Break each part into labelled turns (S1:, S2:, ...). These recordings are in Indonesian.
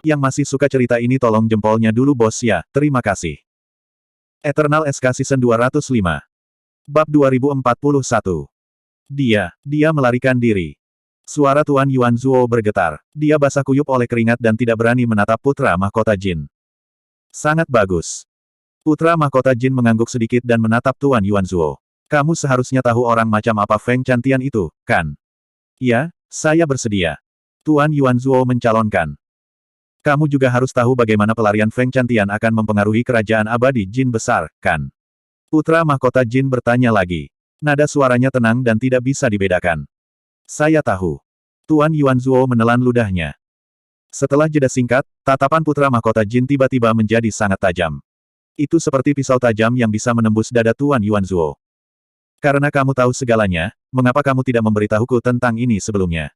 S1: Yang masih suka cerita ini tolong jempolnya dulu bos ya, terima kasih. Eternal SK Season 205. Bab 2041. Dia melarikan diri. Suara Tuan Yuan Zuo bergetar. Dia basah kuyup oleh keringat dan tidak berani menatap putra mahkota Jin. Sangat bagus. Putra mahkota Jin mengangguk sedikit dan menatap Tuan Yuan Zuo. Kamu seharusnya tahu orang macam apa Feng Chantian itu, kan? Ya, saya bersedia. Tuan Yuan Zuo mencalonkan. Kamu juga harus tahu bagaimana pelarian Feng Chantian akan mempengaruhi kerajaan abadi Jin besar, kan? Putra mahkota Jin bertanya lagi. Nada suaranya tenang dan tidak bisa dibedakan. Saya tahu. Tuan Yuan Zuo menelan ludahnya. Setelah jeda singkat, tatapan putra mahkota Jin tiba-tiba menjadi sangat tajam. Itu seperti pisau tajam yang bisa menembus dada Tuan Yuan Zuo. Karena kamu tahu segalanya, mengapa kamu tidak memberitahuku tentang ini sebelumnya?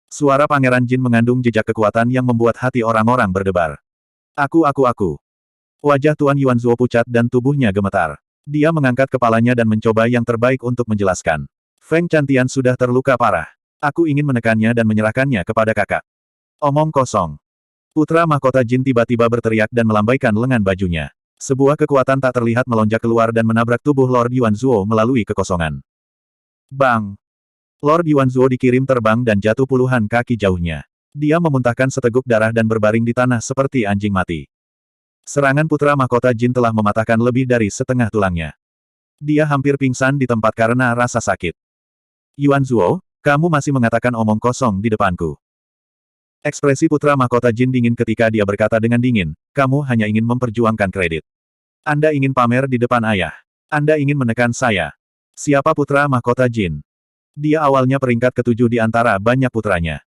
S1: Suara Pangeran Jin mengandung jejak kekuatan yang membuat hati orang-orang berdebar. Aku. Wajah Tuan Yuan Zuo pucat dan tubuhnya gemetar. Dia mengangkat kepalanya dan mencoba yang terbaik untuk menjelaskan. Feng Chantian sudah terluka parah. Aku ingin menekannya dan menyerahkannya kepada kakak. Omong kosong. Putra mahkota Jin tiba-tiba berteriak dan melambaikan lengan bajunya. Sebuah kekuatan tak terlihat melonjak keluar dan menabrak tubuh Lord Yuan Zuo melalui kekosongan. Bang! Lord Yuan Zuo dikirim terbang dan jatuh puluhan kaki jauhnya. Dia memuntahkan seteguk darah dan berbaring di tanah seperti anjing mati. Serangan putra mahkota Jin telah mematahkan lebih dari setengah tulangnya. Dia hampir pingsan di tempat karena rasa sakit. Yuan Zuo, kamu masih mengatakan omong kosong di depanku. Ekspresi putra mahkota Jin dingin ketika dia berkata dengan dingin, kamu hanya ingin memperjuangkan kredit. Anda ingin pamer di depan ayah. Anda ingin menekan saya. Siapa putra mahkota Jin? Dia awalnya peringkat ketujuh di antara banyak putranya.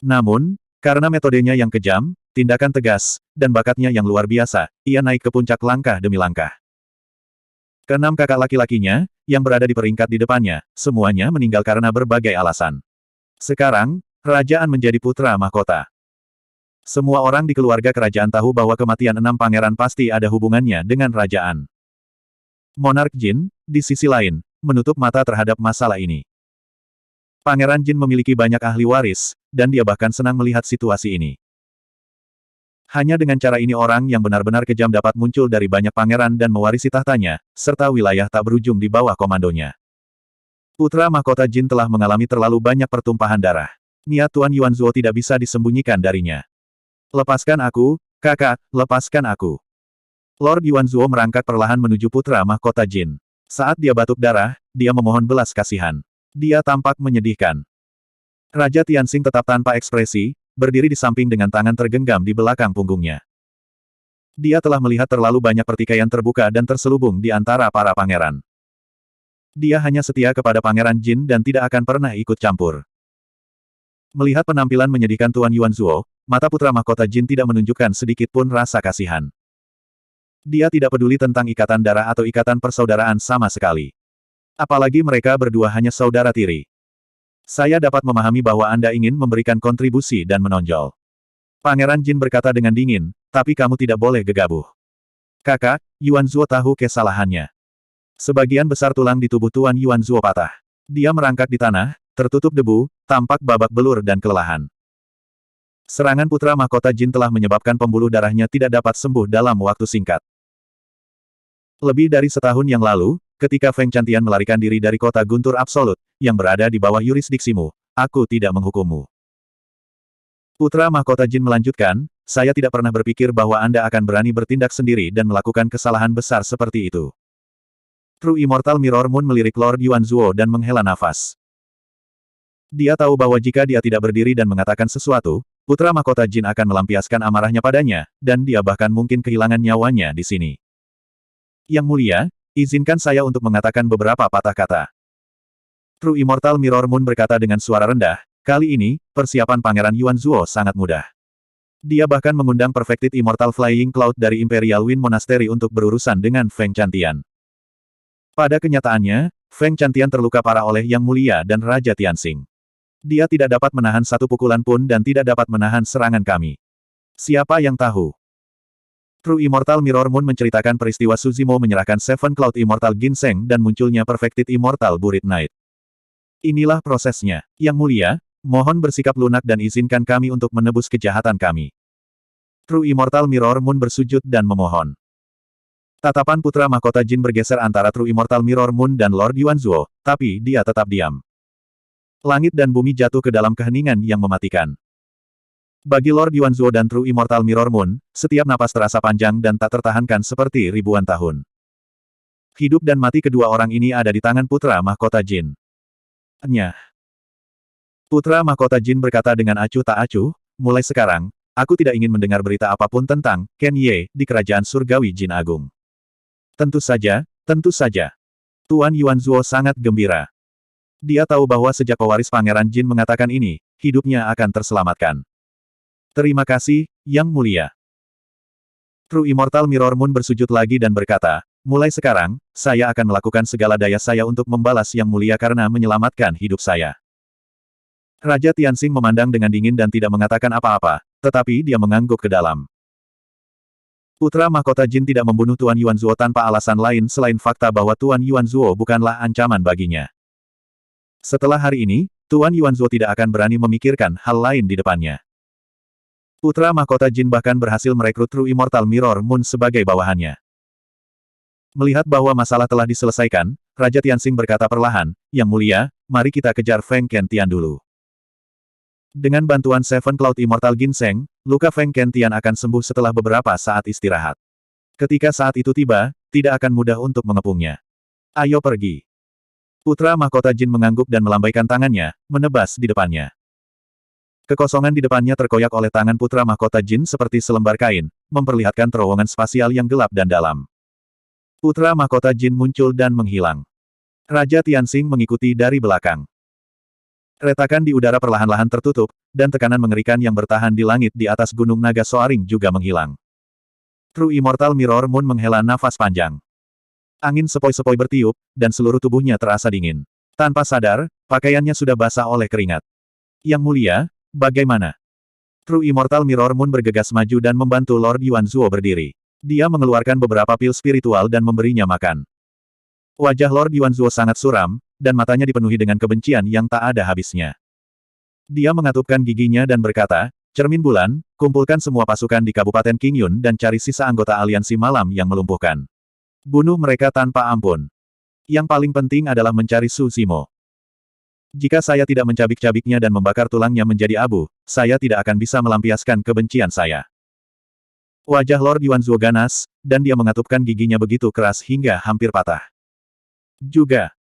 S1: Namun, karena metodenya yang kejam, tindakan tegas, dan bakatnya yang luar biasa, ia naik ke puncak langkah demi langkah. Keenam kakak laki-lakinya, yang berada di peringkat di depannya, semuanya meninggal karena berbagai alasan. Sekarang, kerajaan menjadi putra mahkota. Semua orang di keluarga kerajaan tahu bahwa kematian 6 pangeran pasti ada hubungannya dengan kerajaan. Monark Jin, di sisi lain, menutup mata terhadap masalah ini. Pangeran Jin memiliki banyak ahli waris, dan dia bahkan senang melihat situasi ini. Hanya dengan cara ini orang yang benar-benar kejam dapat muncul dari banyak pangeran dan mewarisi tahtanya, serta wilayah tak berujung di bawah komandonya. Putra mahkota Jin telah mengalami terlalu banyak pertumpahan darah. Niat Tuan Yuan Zuo tidak bisa disembunyikan darinya. Lepaskan aku, kakak, lepaskan aku. Lord Yuan Zuo merangkak perlahan menuju putra mahkota Jin. Saat dia batuk darah, dia memohon belas kasihan. Dia tampak menyedihkan. Raja Tianxing tetap tanpa ekspresi, berdiri di samping dengan tangan tergenggam di belakang punggungnya. Dia telah melihat terlalu banyak pertikaian terbuka dan terselubung di antara para pangeran. Dia hanya setia kepada Pangeran Jin dan tidak akan pernah ikut campur. Melihat penampilan menyedihkan Tuan Yuan Zuo, mata putra mahkota Jin tidak menunjukkan sedikit pun rasa kasihan. Dia tidak peduli tentang ikatan darah atau ikatan persaudaraan sama sekali. Apalagi mereka berdua hanya saudara tiri. Saya dapat memahami bahwa Anda ingin memberikan kontribusi dan menonjol. Pangeran Jin berkata dengan dingin, tapi kamu tidak boleh gegabah. Kakak, Yuan Zuo tahu kesalahannya. Sebagian besar tulang di tubuh Tuan Yuan Zuo patah. Dia merangkak di tanah, tertutup debu, tampak babak belur dan kelelahan. Serangan putra mahkota Jin telah menyebabkan pembuluh darahnya tidak dapat sembuh dalam waktu singkat. Lebih dari setahun yang lalu, ketika Feng Chantian melarikan diri dari kota Guntur Absolut, yang berada di bawah yurisdiksimu, aku tidak menghukummu. Putra mahkota Jin melanjutkan, saya tidak pernah berpikir bahwa Anda akan berani bertindak sendiri dan melakukan kesalahan besar seperti itu. True Immortal Mirror Moon melirik Lord Yuan Zuo dan menghela nafas. Dia tahu bahwa jika dia tidak berdiri dan mengatakan sesuatu, putra mahkota Jin akan melampiaskan amarahnya padanya, dan dia bahkan mungkin kehilangan nyawanya di sini. Yang mulia, izinkan saya untuk mengatakan beberapa patah kata. True Immortal Mirror Moon berkata dengan suara rendah, kali ini, persiapan Pangeran Yuan Zuo sangat mudah. Dia bahkan mengundang Perfected Immortal Flying Cloud dari Imperial Wind Monastery untuk berurusan dengan Feng Chantian. Pada kenyataannya, Feng Chantian terluka parah oleh Yang Mulia dan Raja Tianxing. Dia tidak dapat menahan satu pukulan pun dan tidak dapat menahan serangan kami. Siapa yang tahu? True Immortal Mirror Moon menceritakan peristiwa Suzimo menyerahkan Seven Cloud Immortal Ginseng dan munculnya Perfected Immortal Burit Knight. Inilah prosesnya. Yang Mulia, Mohon bersikap lunak dan izinkan kami untuk menebus kejahatan kami. True Immortal Mirror Moon bersujud dan memohon. Tatapan putra mahkota Jin bergeser antara True Immortal Mirror Moon dan Lord Yuanzuo, tapi dia tetap diam. Langit dan bumi jatuh ke dalam keheningan yang mematikan. Bagi Lord Yuanzuo dan True Immortal Mirror Moon, setiap napas terasa panjang dan tak tertahankan seperti ribuan tahun. Hidup dan mati kedua orang ini ada di tangan putra mahkota Jin. Nyah. Putra mahkota Jin berkata dengan acuh tak acuh, mulai sekarang, aku tidak ingin mendengar berita apapun tentang Ken Ye di kerajaan surgawi Jin Agung. Tentu saja, tentu saja. Tuan Yuanzuo sangat gembira. Dia tahu bahwa sejak pewaris Pangeran Jin mengatakan ini, hidupnya akan terselamatkan. Terima kasih, Yang Mulia. True Immortal Mirror Moon bersujud lagi dan berkata, mulai sekarang, saya akan melakukan segala daya saya untuk membalas Yang Mulia karena menyelamatkan hidup saya. Raja Tianxing memandang dengan dingin dan tidak mengatakan apa-apa, tetapi dia mengangguk ke dalam. Putra mahkota Jin tidak membunuh Tuan Yuanzuo tanpa alasan lain selain fakta bahwa Tuan Yuanzuo bukanlah ancaman baginya. Setelah hari ini, Tuan Yuanzuo tidak akan berani memikirkan hal lain di depannya. Putra mahkota Jin bahkan berhasil merekrut True Immortal Mirror Moon sebagai bawahannya. Melihat bahwa masalah telah diselesaikan, Raja Tianxing berkata perlahan, Yang Mulia, mari kita kejar Feng Kentian dulu. Dengan bantuan Seven Cloud Immortal Ginseng, luka Feng Kentian akan sembuh setelah beberapa saat istirahat. Ketika saat itu tiba, tidak akan mudah untuk mengepungnya. Ayo pergi. Putra mahkota Jin mengangguk dan melambaikan tangannya, menebas di depannya. Kekosongan di depannya terkoyak oleh tangan putra mahkota Jin seperti selembar kain, memperlihatkan terowongan spasial yang gelap dan dalam. Putra mahkota Jin muncul dan menghilang. Raja Tianxing mengikuti dari belakang. Retakan di udara perlahan-lahan tertutup, dan tekanan mengerikan yang bertahan di langit di atas Gunung Naga Soaring juga menghilang. True Immortal Mirror Moon menghela nafas panjang. Angin sepoi-sepoi bertiup, dan seluruh tubuhnya terasa dingin. Tanpa sadar, pakaiannya sudah basah oleh keringat. Yang Mulia, bagaimana? True Immortal Mirror Moon bergegas maju dan membantu Lord Yuanzuo berdiri. Dia mengeluarkan beberapa pil spiritual dan memberinya makan. Wajah Lord Yuanzuo sangat suram, dan matanya dipenuhi dengan kebencian yang tak ada habisnya. Dia mengatupkan giginya dan berkata, Cermin Bulan, kumpulkan semua pasukan di Kabupaten Qingyun dan cari sisa anggota aliansi malam yang melumpuhkan. Bunuh mereka tanpa ampun. Yang paling penting adalah mencari Su Zimo. Jika saya tidak mencabik-cabiknya dan membakar tulangnya menjadi abu, saya tidak akan bisa melampiaskan kebencian saya. Wajah Lord Yuanzuo ganas, dan dia mengatupkan giginya begitu keras hingga hampir patah. Juga,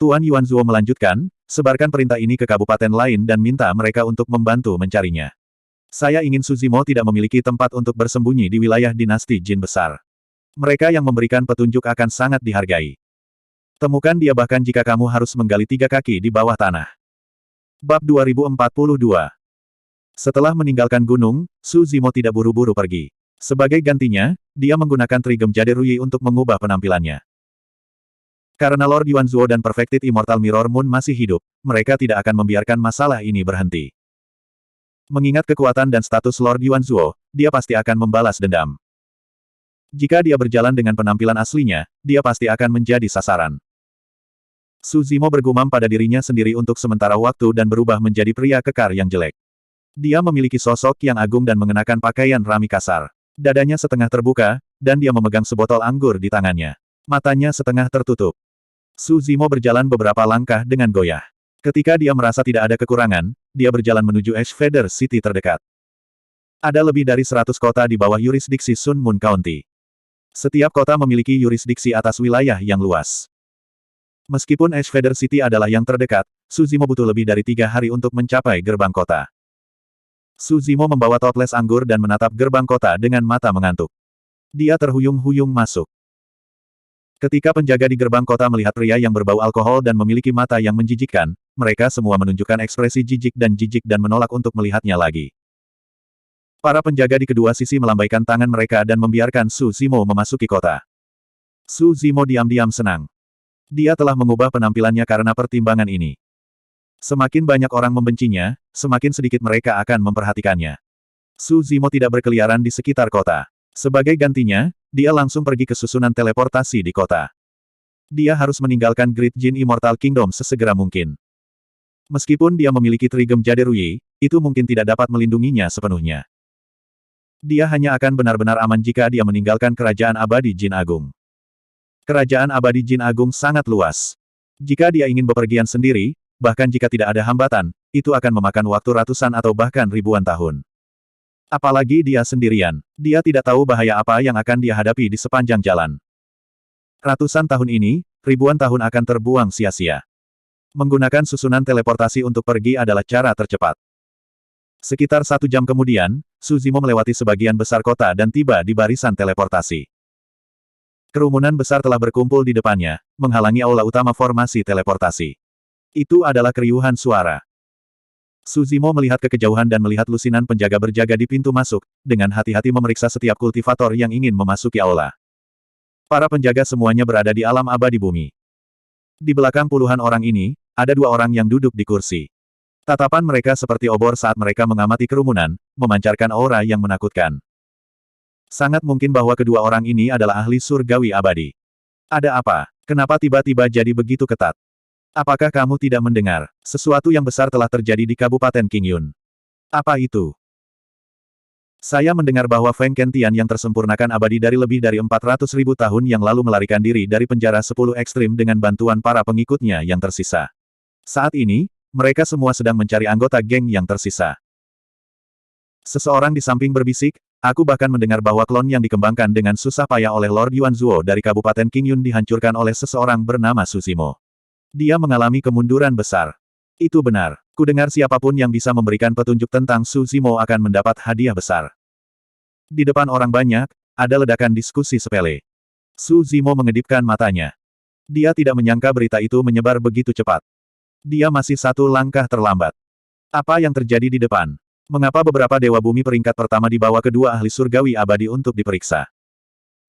S1: Tuan Yuanzuo melanjutkan, sebarkan perintah ini ke kabupaten lain dan minta mereka untuk membantu mencarinya. Saya ingin Su Zimo tidak memiliki tempat untuk bersembunyi di wilayah dinasti Jin besar. Mereka yang memberikan petunjuk akan sangat dihargai. Temukan dia bahkan jika kamu harus menggali 3 kaki di bawah tanah. Bab 2042. Setelah meninggalkan gunung, Su Zimo tidak buru-buru pergi. Sebagai gantinya, dia menggunakan Trigem Jade Ruyi untuk mengubah penampilannya. Karena Lord Yuanzuo dan Perfected Immortal Mirror Moon masih hidup, mereka tidak akan membiarkan masalah ini berhenti. Mengingat kekuatan dan status Lord Yuanzuo, dia pasti akan membalas dendam. Jika dia berjalan dengan penampilan aslinya, dia pasti akan menjadi sasaran. Su Zimo bergumam pada dirinya sendiri untuk sementara waktu dan berubah menjadi pria kekar yang jelek. Dia memiliki sosok yang agung dan mengenakan pakaian rami kasar. Dadanya setengah terbuka, dan dia memegang sebotol anggur di tangannya. Matanya setengah tertutup. Su Zimo berjalan beberapa langkah dengan goyah. Ketika dia merasa tidak ada kekurangan, dia berjalan menuju Ash Feather City terdekat. Ada lebih dari 100 kota di bawah yurisdiksi Sun Moon County. Setiap kota memiliki yurisdiksi atas wilayah yang luas. Meskipun Ash Feather City adalah yang terdekat, Su Zimo butuh lebih dari 3 hari untuk mencapai gerbang kota. Su Zimo membawa toples anggur dan menatap gerbang kota dengan mata mengantuk. Dia terhuyung-huyung masuk. Ketika penjaga di gerbang kota melihat pria yang berbau alkohol dan memiliki mata yang menjijikkan, mereka semua menunjukkan ekspresi jijik dan menolak untuk melihatnya lagi. Para penjaga di kedua sisi melambaikan tangan mereka dan membiarkan Su Zimo memasuki kota. Su Zimo diam-diam senang. Dia telah mengubah penampilannya karena pertimbangan ini. Semakin banyak orang membencinya, semakin sedikit mereka akan memperhatikannya. Su Zimo tidak berkeliaran di sekitar kota. Sebagai gantinya, dia langsung pergi ke susunan teleportasi di kota. Dia harus meninggalkan Great Jin Immortal Kingdom sesegera mungkin. Meskipun dia memiliki Trigem Jade Ruyi, itu mungkin tidak dapat melindunginya sepenuhnya. Dia hanya akan benar-benar aman jika dia meninggalkan Kerajaan Abadi Jin Agung. Kerajaan Abadi Jin Agung sangat luas. Jika dia ingin bepergian sendiri, bahkan jika tidak ada hambatan, itu akan memakan waktu ratusan atau bahkan ribuan tahun. Apalagi dia sendirian, dia tidak tahu bahaya apa yang akan dia hadapi di sepanjang jalan. Ratusan tahun ini, ribuan tahun akan terbuang sia-sia. Menggunakan susunan teleportasi untuk pergi adalah cara tercepat. Sekitar 1 jam kemudian, Su Zimo melewati sebagian besar kota dan tiba di barisan teleportasi. Kerumunan besar telah berkumpul di depannya, menghalangi aula utama formasi teleportasi. Itu adalah keriuhan suara. Su Zimo melihat ke kejauhan dan melihat lusinan penjaga berjaga di pintu masuk, dengan hati-hati memeriksa setiap kultivator yang ingin memasuki aula. Para penjaga semuanya berada di alam abadi bumi. Di belakang puluhan orang ini, ada 2 orang yang duduk di kursi. Tatapan mereka seperti obor saat mereka mengamati kerumunan, memancarkan aura yang menakutkan. Sangat mungkin bahwa kedua orang ini adalah ahli surgawi abadi. Ada apa? Kenapa tiba-tiba jadi begitu ketat? Apakah kamu tidak mendengar? Sesuatu yang besar telah terjadi di Kabupaten Qingyun. Apa itu? Saya mendengar bahwa Feng Kentian yang tersempurnakan abadi dari lebih dari 400.000 tahun yang lalu melarikan diri dari penjara 10 ekstrim dengan bantuan para pengikutnya yang tersisa. Saat ini, mereka semua sedang mencari anggota geng yang tersisa. Seseorang di samping berbisik, aku bahkan mendengar bahwa klon yang dikembangkan dengan susah payah oleh Lord Yuan Zuo dari Kabupaten Qingyun dihancurkan oleh seseorang bernama Su Zimo. Dia mengalami kemunduran besar. Itu benar. Kudengar siapapun yang bisa memberikan petunjuk tentang Su Zimo akan mendapat hadiah besar. Di depan orang banyak, ada ledakan diskusi sepele. Su Zimo mengedipkan matanya. Dia tidak menyangka berita itu menyebar begitu cepat. Dia masih 1 langkah terlambat. Apa yang terjadi di depan? Mengapa beberapa dewa bumi peringkat pertama dibawa kedua ahli surgawi abadi untuk diperiksa?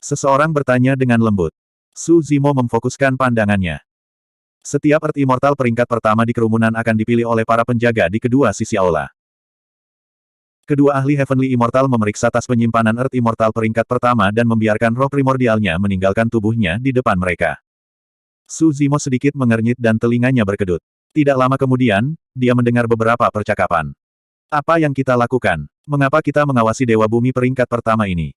S1: Seseorang bertanya dengan lembut. Su Zimo memfokuskan pandangannya. Setiap Earth Immortal peringkat pertama di kerumunan akan dipilih oleh para penjaga di kedua sisi aula. Kedua ahli Heavenly Immortal memeriksa tas penyimpanan Earth Immortal peringkat pertama dan membiarkan roh primordialnya meninggalkan tubuhnya di depan mereka. Su Zimo sedikit mengernyit dan telinganya berkedut. Tidak lama kemudian, dia mendengar beberapa percakapan. Apa yang kita lakukan? Mengapa kita mengawasi Dewa Bumi peringkat pertama ini?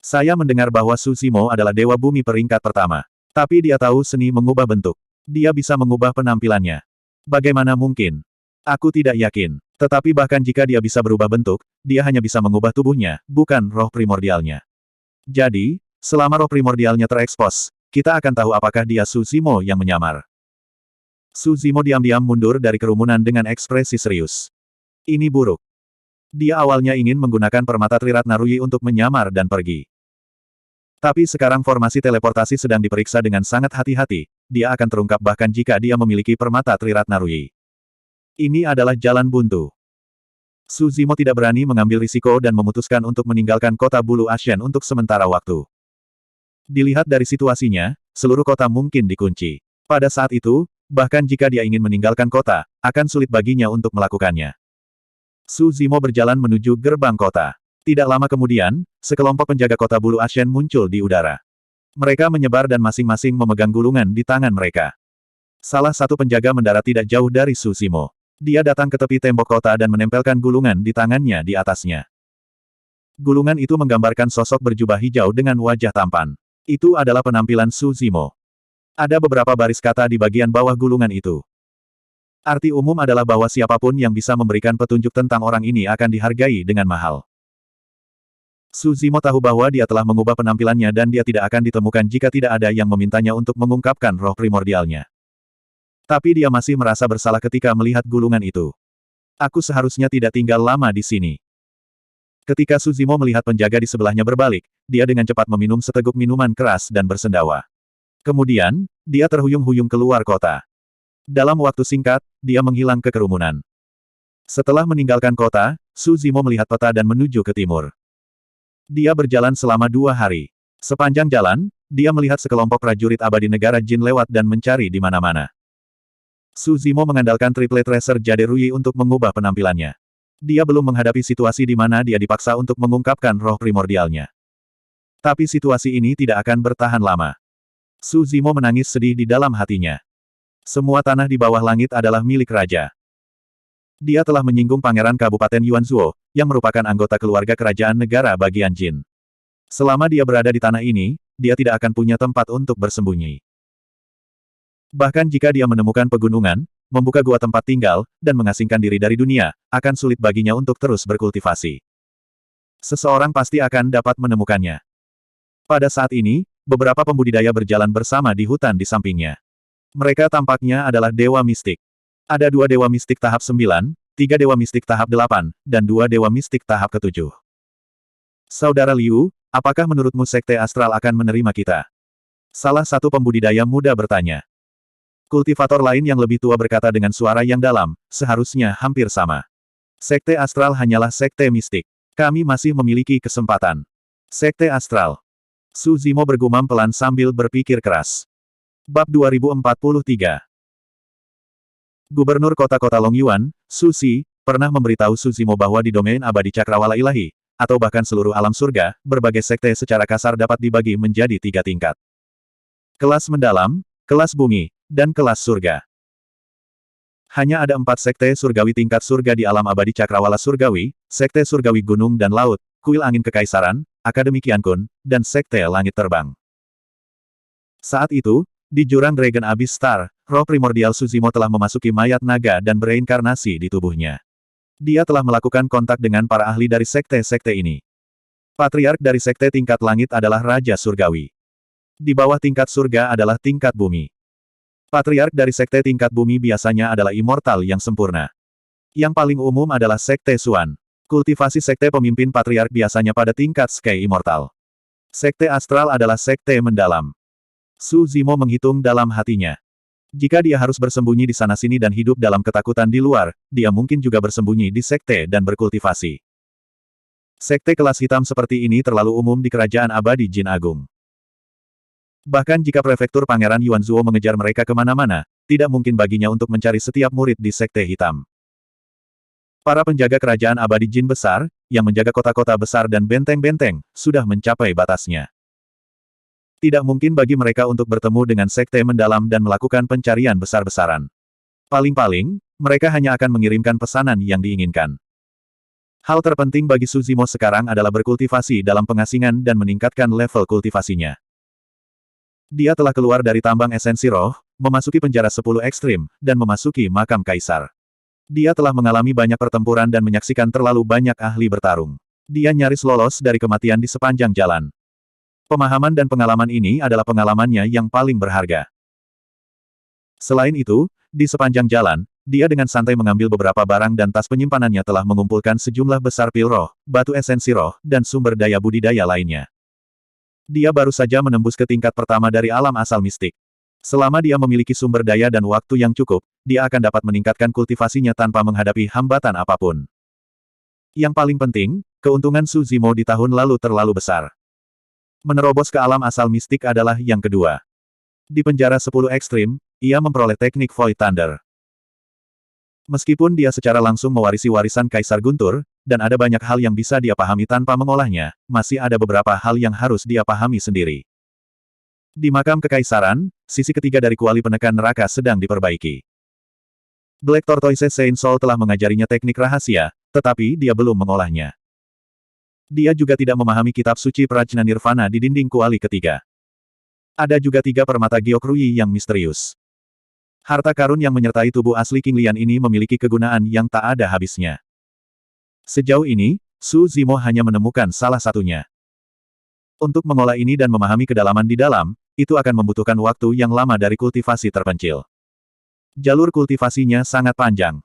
S1: Saya mendengar bahwa Su Zimo adalah Dewa Bumi peringkat pertama. Tapi dia tahu seni mengubah bentuk. Dia bisa mengubah penampilannya. Bagaimana mungkin? Aku tidak yakin. Tetapi bahkan jika dia bisa berubah bentuk, dia hanya bisa mengubah tubuhnya, bukan roh primordialnya. Jadi, selama roh primordialnya terekspos, kita akan tahu apakah dia Su Zimo yang menyamar. Su Zimo diam-diam mundur dari kerumunan dengan ekspresi serius. Ini buruk. Dia awalnya ingin menggunakan permata Triratna Ruyi untuk menyamar dan pergi. Tapi sekarang formasi teleportasi sedang diperiksa dengan sangat hati-hati, dia akan terungkap bahkan jika dia memiliki permata Triratna Ruyi. Ini adalah jalan buntu. Su Zimo tidak berani mengambil risiko dan memutuskan untuk meninggalkan kota Bulu Ashen untuk sementara waktu. Dilihat dari situasinya, seluruh kota mungkin dikunci. Pada saat itu, bahkan jika dia ingin meninggalkan kota, akan sulit baginya untuk melakukannya. Su Zimo berjalan menuju gerbang kota. Tidak lama kemudian, sekelompok penjaga kota Bulu Ashen muncul di udara. Mereka menyebar dan masing-masing memegang gulungan di tangan mereka. Salah satu penjaga mendarat tidak jauh dari Su Zimo. Dia datang ke tepi tembok kota dan menempelkan gulungan di tangannya di atasnya. Gulungan itu menggambarkan sosok berjubah hijau dengan wajah tampan. Itu adalah penampilan Su Zimo. Ada beberapa baris kata di bagian bawah gulungan itu. Arti umum adalah bahwa siapapun yang bisa memberikan petunjuk tentang orang ini akan dihargai dengan mahal. Su Zimo tahu bahwa dia telah mengubah penampilannya dan dia tidak akan ditemukan jika tidak ada yang memintanya untuk mengungkapkan roh primordialnya. Tapi dia masih merasa bersalah ketika melihat gulungan itu. Aku seharusnya tidak tinggal lama di sini. Ketika Su Zimo melihat penjaga di sebelahnya berbalik, dia dengan cepat meminum seteguk minuman keras dan bersendawa. Kemudian, dia terhuyung-huyung keluar kota. Dalam waktu singkat, dia menghilang ke kerumunan. Setelah meninggalkan kota, Su Zimo melihat peta dan menuju ke timur. Dia berjalan selama 2 hari. Sepanjang jalan, dia melihat sekelompok prajurit abadi negara Jin lewat dan mencari di mana-mana. Su Zimo mengandalkan Triple Tracer Jade Ruyi untuk mengubah penampilannya. Dia belum menghadapi situasi di mana dia dipaksa untuk mengungkapkan roh primordialnya. Tapi situasi ini tidak akan bertahan lama. Su Zimo menangis sedih di dalam hatinya. Semua tanah di bawah langit adalah milik raja. Dia telah menyinggung Pangeran Kabupaten Yuanzhuo, yang merupakan anggota keluarga kerajaan negara bagian Jin. Selama dia berada di tanah ini, dia tidak akan punya tempat untuk bersembunyi. Bahkan jika dia menemukan pegunungan, membuka gua tempat tinggal, dan mengasingkan diri dari dunia, akan sulit baginya untuk terus berkultivasi. Seseorang pasti akan dapat menemukannya. Pada saat ini, beberapa pembudidaya berjalan bersama di hutan di sampingnya. Mereka tampaknya adalah dewa mistik. Ada 2 dewa mistik tahap 9, 3 dewa mistik tahap 8, dan 2 dewa mistik tahap ke-7. Saudara Liu, apakah menurutmu Sekte Astral akan menerima kita? Salah satu pembudidaya muda bertanya. Kultivator lain yang lebih tua berkata dengan suara yang dalam, seharusnya hampir sama. Sekte Astral hanyalah sekte mistik. Kami masih memiliki kesempatan. Sekte Astral. Su Zimo bergumam pelan sambil berpikir keras. Bab 2043. Gubernur kota-kota Longyuan, Su Si, pernah memberitahu Su Zimo bahwa di domain abadi cakrawala ilahi, atau bahkan seluruh alam surga, berbagai sekte secara kasar dapat dibagi menjadi 3 tingkat. Kelas mendalam, kelas bumi, dan kelas surga. Hanya ada 4 sekte surgawi tingkat surga di alam abadi cakrawala surgawi, sekte surgawi gunung dan laut, kuil angin kekaisaran, akademi Qiankun, dan sekte langit terbang. Saat itu, di jurang Dragon Abyss Star, roh primordial Su Zimo telah memasuki mayat naga dan bereinkarnasi di tubuhnya. Dia telah melakukan kontak dengan para ahli dari sekte-sekte ini. Patriark dari sekte tingkat langit adalah Raja Surgawi. Di bawah tingkat surga adalah tingkat bumi. Patriark dari sekte tingkat bumi biasanya adalah immortal yang sempurna. Yang paling umum adalah sekte Suan. Kultivasi sekte pemimpin patriark biasanya pada tingkat Sky Immortal. Sekte astral adalah sekte mendalam. Su Zimo menghitung dalam hatinya. Jika dia harus bersembunyi di sana-sini dan hidup dalam ketakutan di luar, dia mungkin juga bersembunyi di sekte dan berkultivasi. Sekte kelas hitam seperti ini terlalu umum di kerajaan abadi Jin Agung. Bahkan jika prefektur Pangeran Yuanzhuo mengejar mereka kemana-mana, tidak mungkin baginya untuk mencari setiap murid di sekte hitam. Para penjaga kerajaan abadi Jin besar, yang menjaga kota-kota besar dan benteng-benteng, sudah mencapai batasnya. Tidak mungkin bagi mereka untuk bertemu dengan sekte mendalam dan melakukan pencarian besar-besaran. Paling-paling, mereka hanya akan mengirimkan pesanan yang diinginkan. Hal terpenting bagi Su Zimo sekarang adalah berkultivasi dalam pengasingan dan meningkatkan level kultivasinya. Dia telah keluar dari tambang esensi roh, memasuki penjara 10 ekstrim, dan memasuki makam kaisar. Dia telah mengalami banyak pertempuran dan menyaksikan terlalu banyak ahli bertarung. Dia nyaris lolos dari kematian di sepanjang jalan. Pemahaman dan pengalaman ini adalah pengalamannya yang paling berharga. Selain itu, di sepanjang jalan, dia dengan santai mengambil beberapa barang dan tas penyimpanannya telah mengumpulkan sejumlah besar pil roh, batu esensi roh, dan sumber daya budidaya lainnya. Dia baru saja menembus ke tingkat pertama dari alam asal mistik. Selama dia memiliki sumber daya dan waktu yang cukup, dia akan dapat meningkatkan kultivasinya tanpa menghadapi hambatan apapun. Yang paling penting, keuntungan Su Zimo di tahun lalu terlalu besar. Menerobos ke alam asal mistik adalah yang kedua. Di penjara 10 ekstrim, ia memperoleh teknik Void Thunder. Meskipun dia secara langsung mewarisi warisan Kaisar Guntur, dan ada banyak hal yang bisa dia pahami tanpa mengolahnya, masih ada beberapa hal yang harus dia pahami sendiri. Di makam kekaisaran, sisi ketiga dari kuali penekan neraka sedang diperbaiki. Black Tortoise Saint Soul telah mengajarinya teknik rahasia, tetapi dia belum mengolahnya. Dia juga tidak memahami kitab suci Prajna Nirvana di dinding kuali ketiga. Ada juga 3 permata Gyeokrui yang misterius. Harta karun yang menyertai tubuh asli King Lian ini memiliki kegunaan yang tak ada habisnya. Sejauh ini, Su Zimo hanya menemukan salah satunya. Untuk mengolah ini dan memahami kedalaman di dalam, itu akan membutuhkan waktu yang lama dari kultivasi terpencil. Jalur kultivasinya sangat panjang.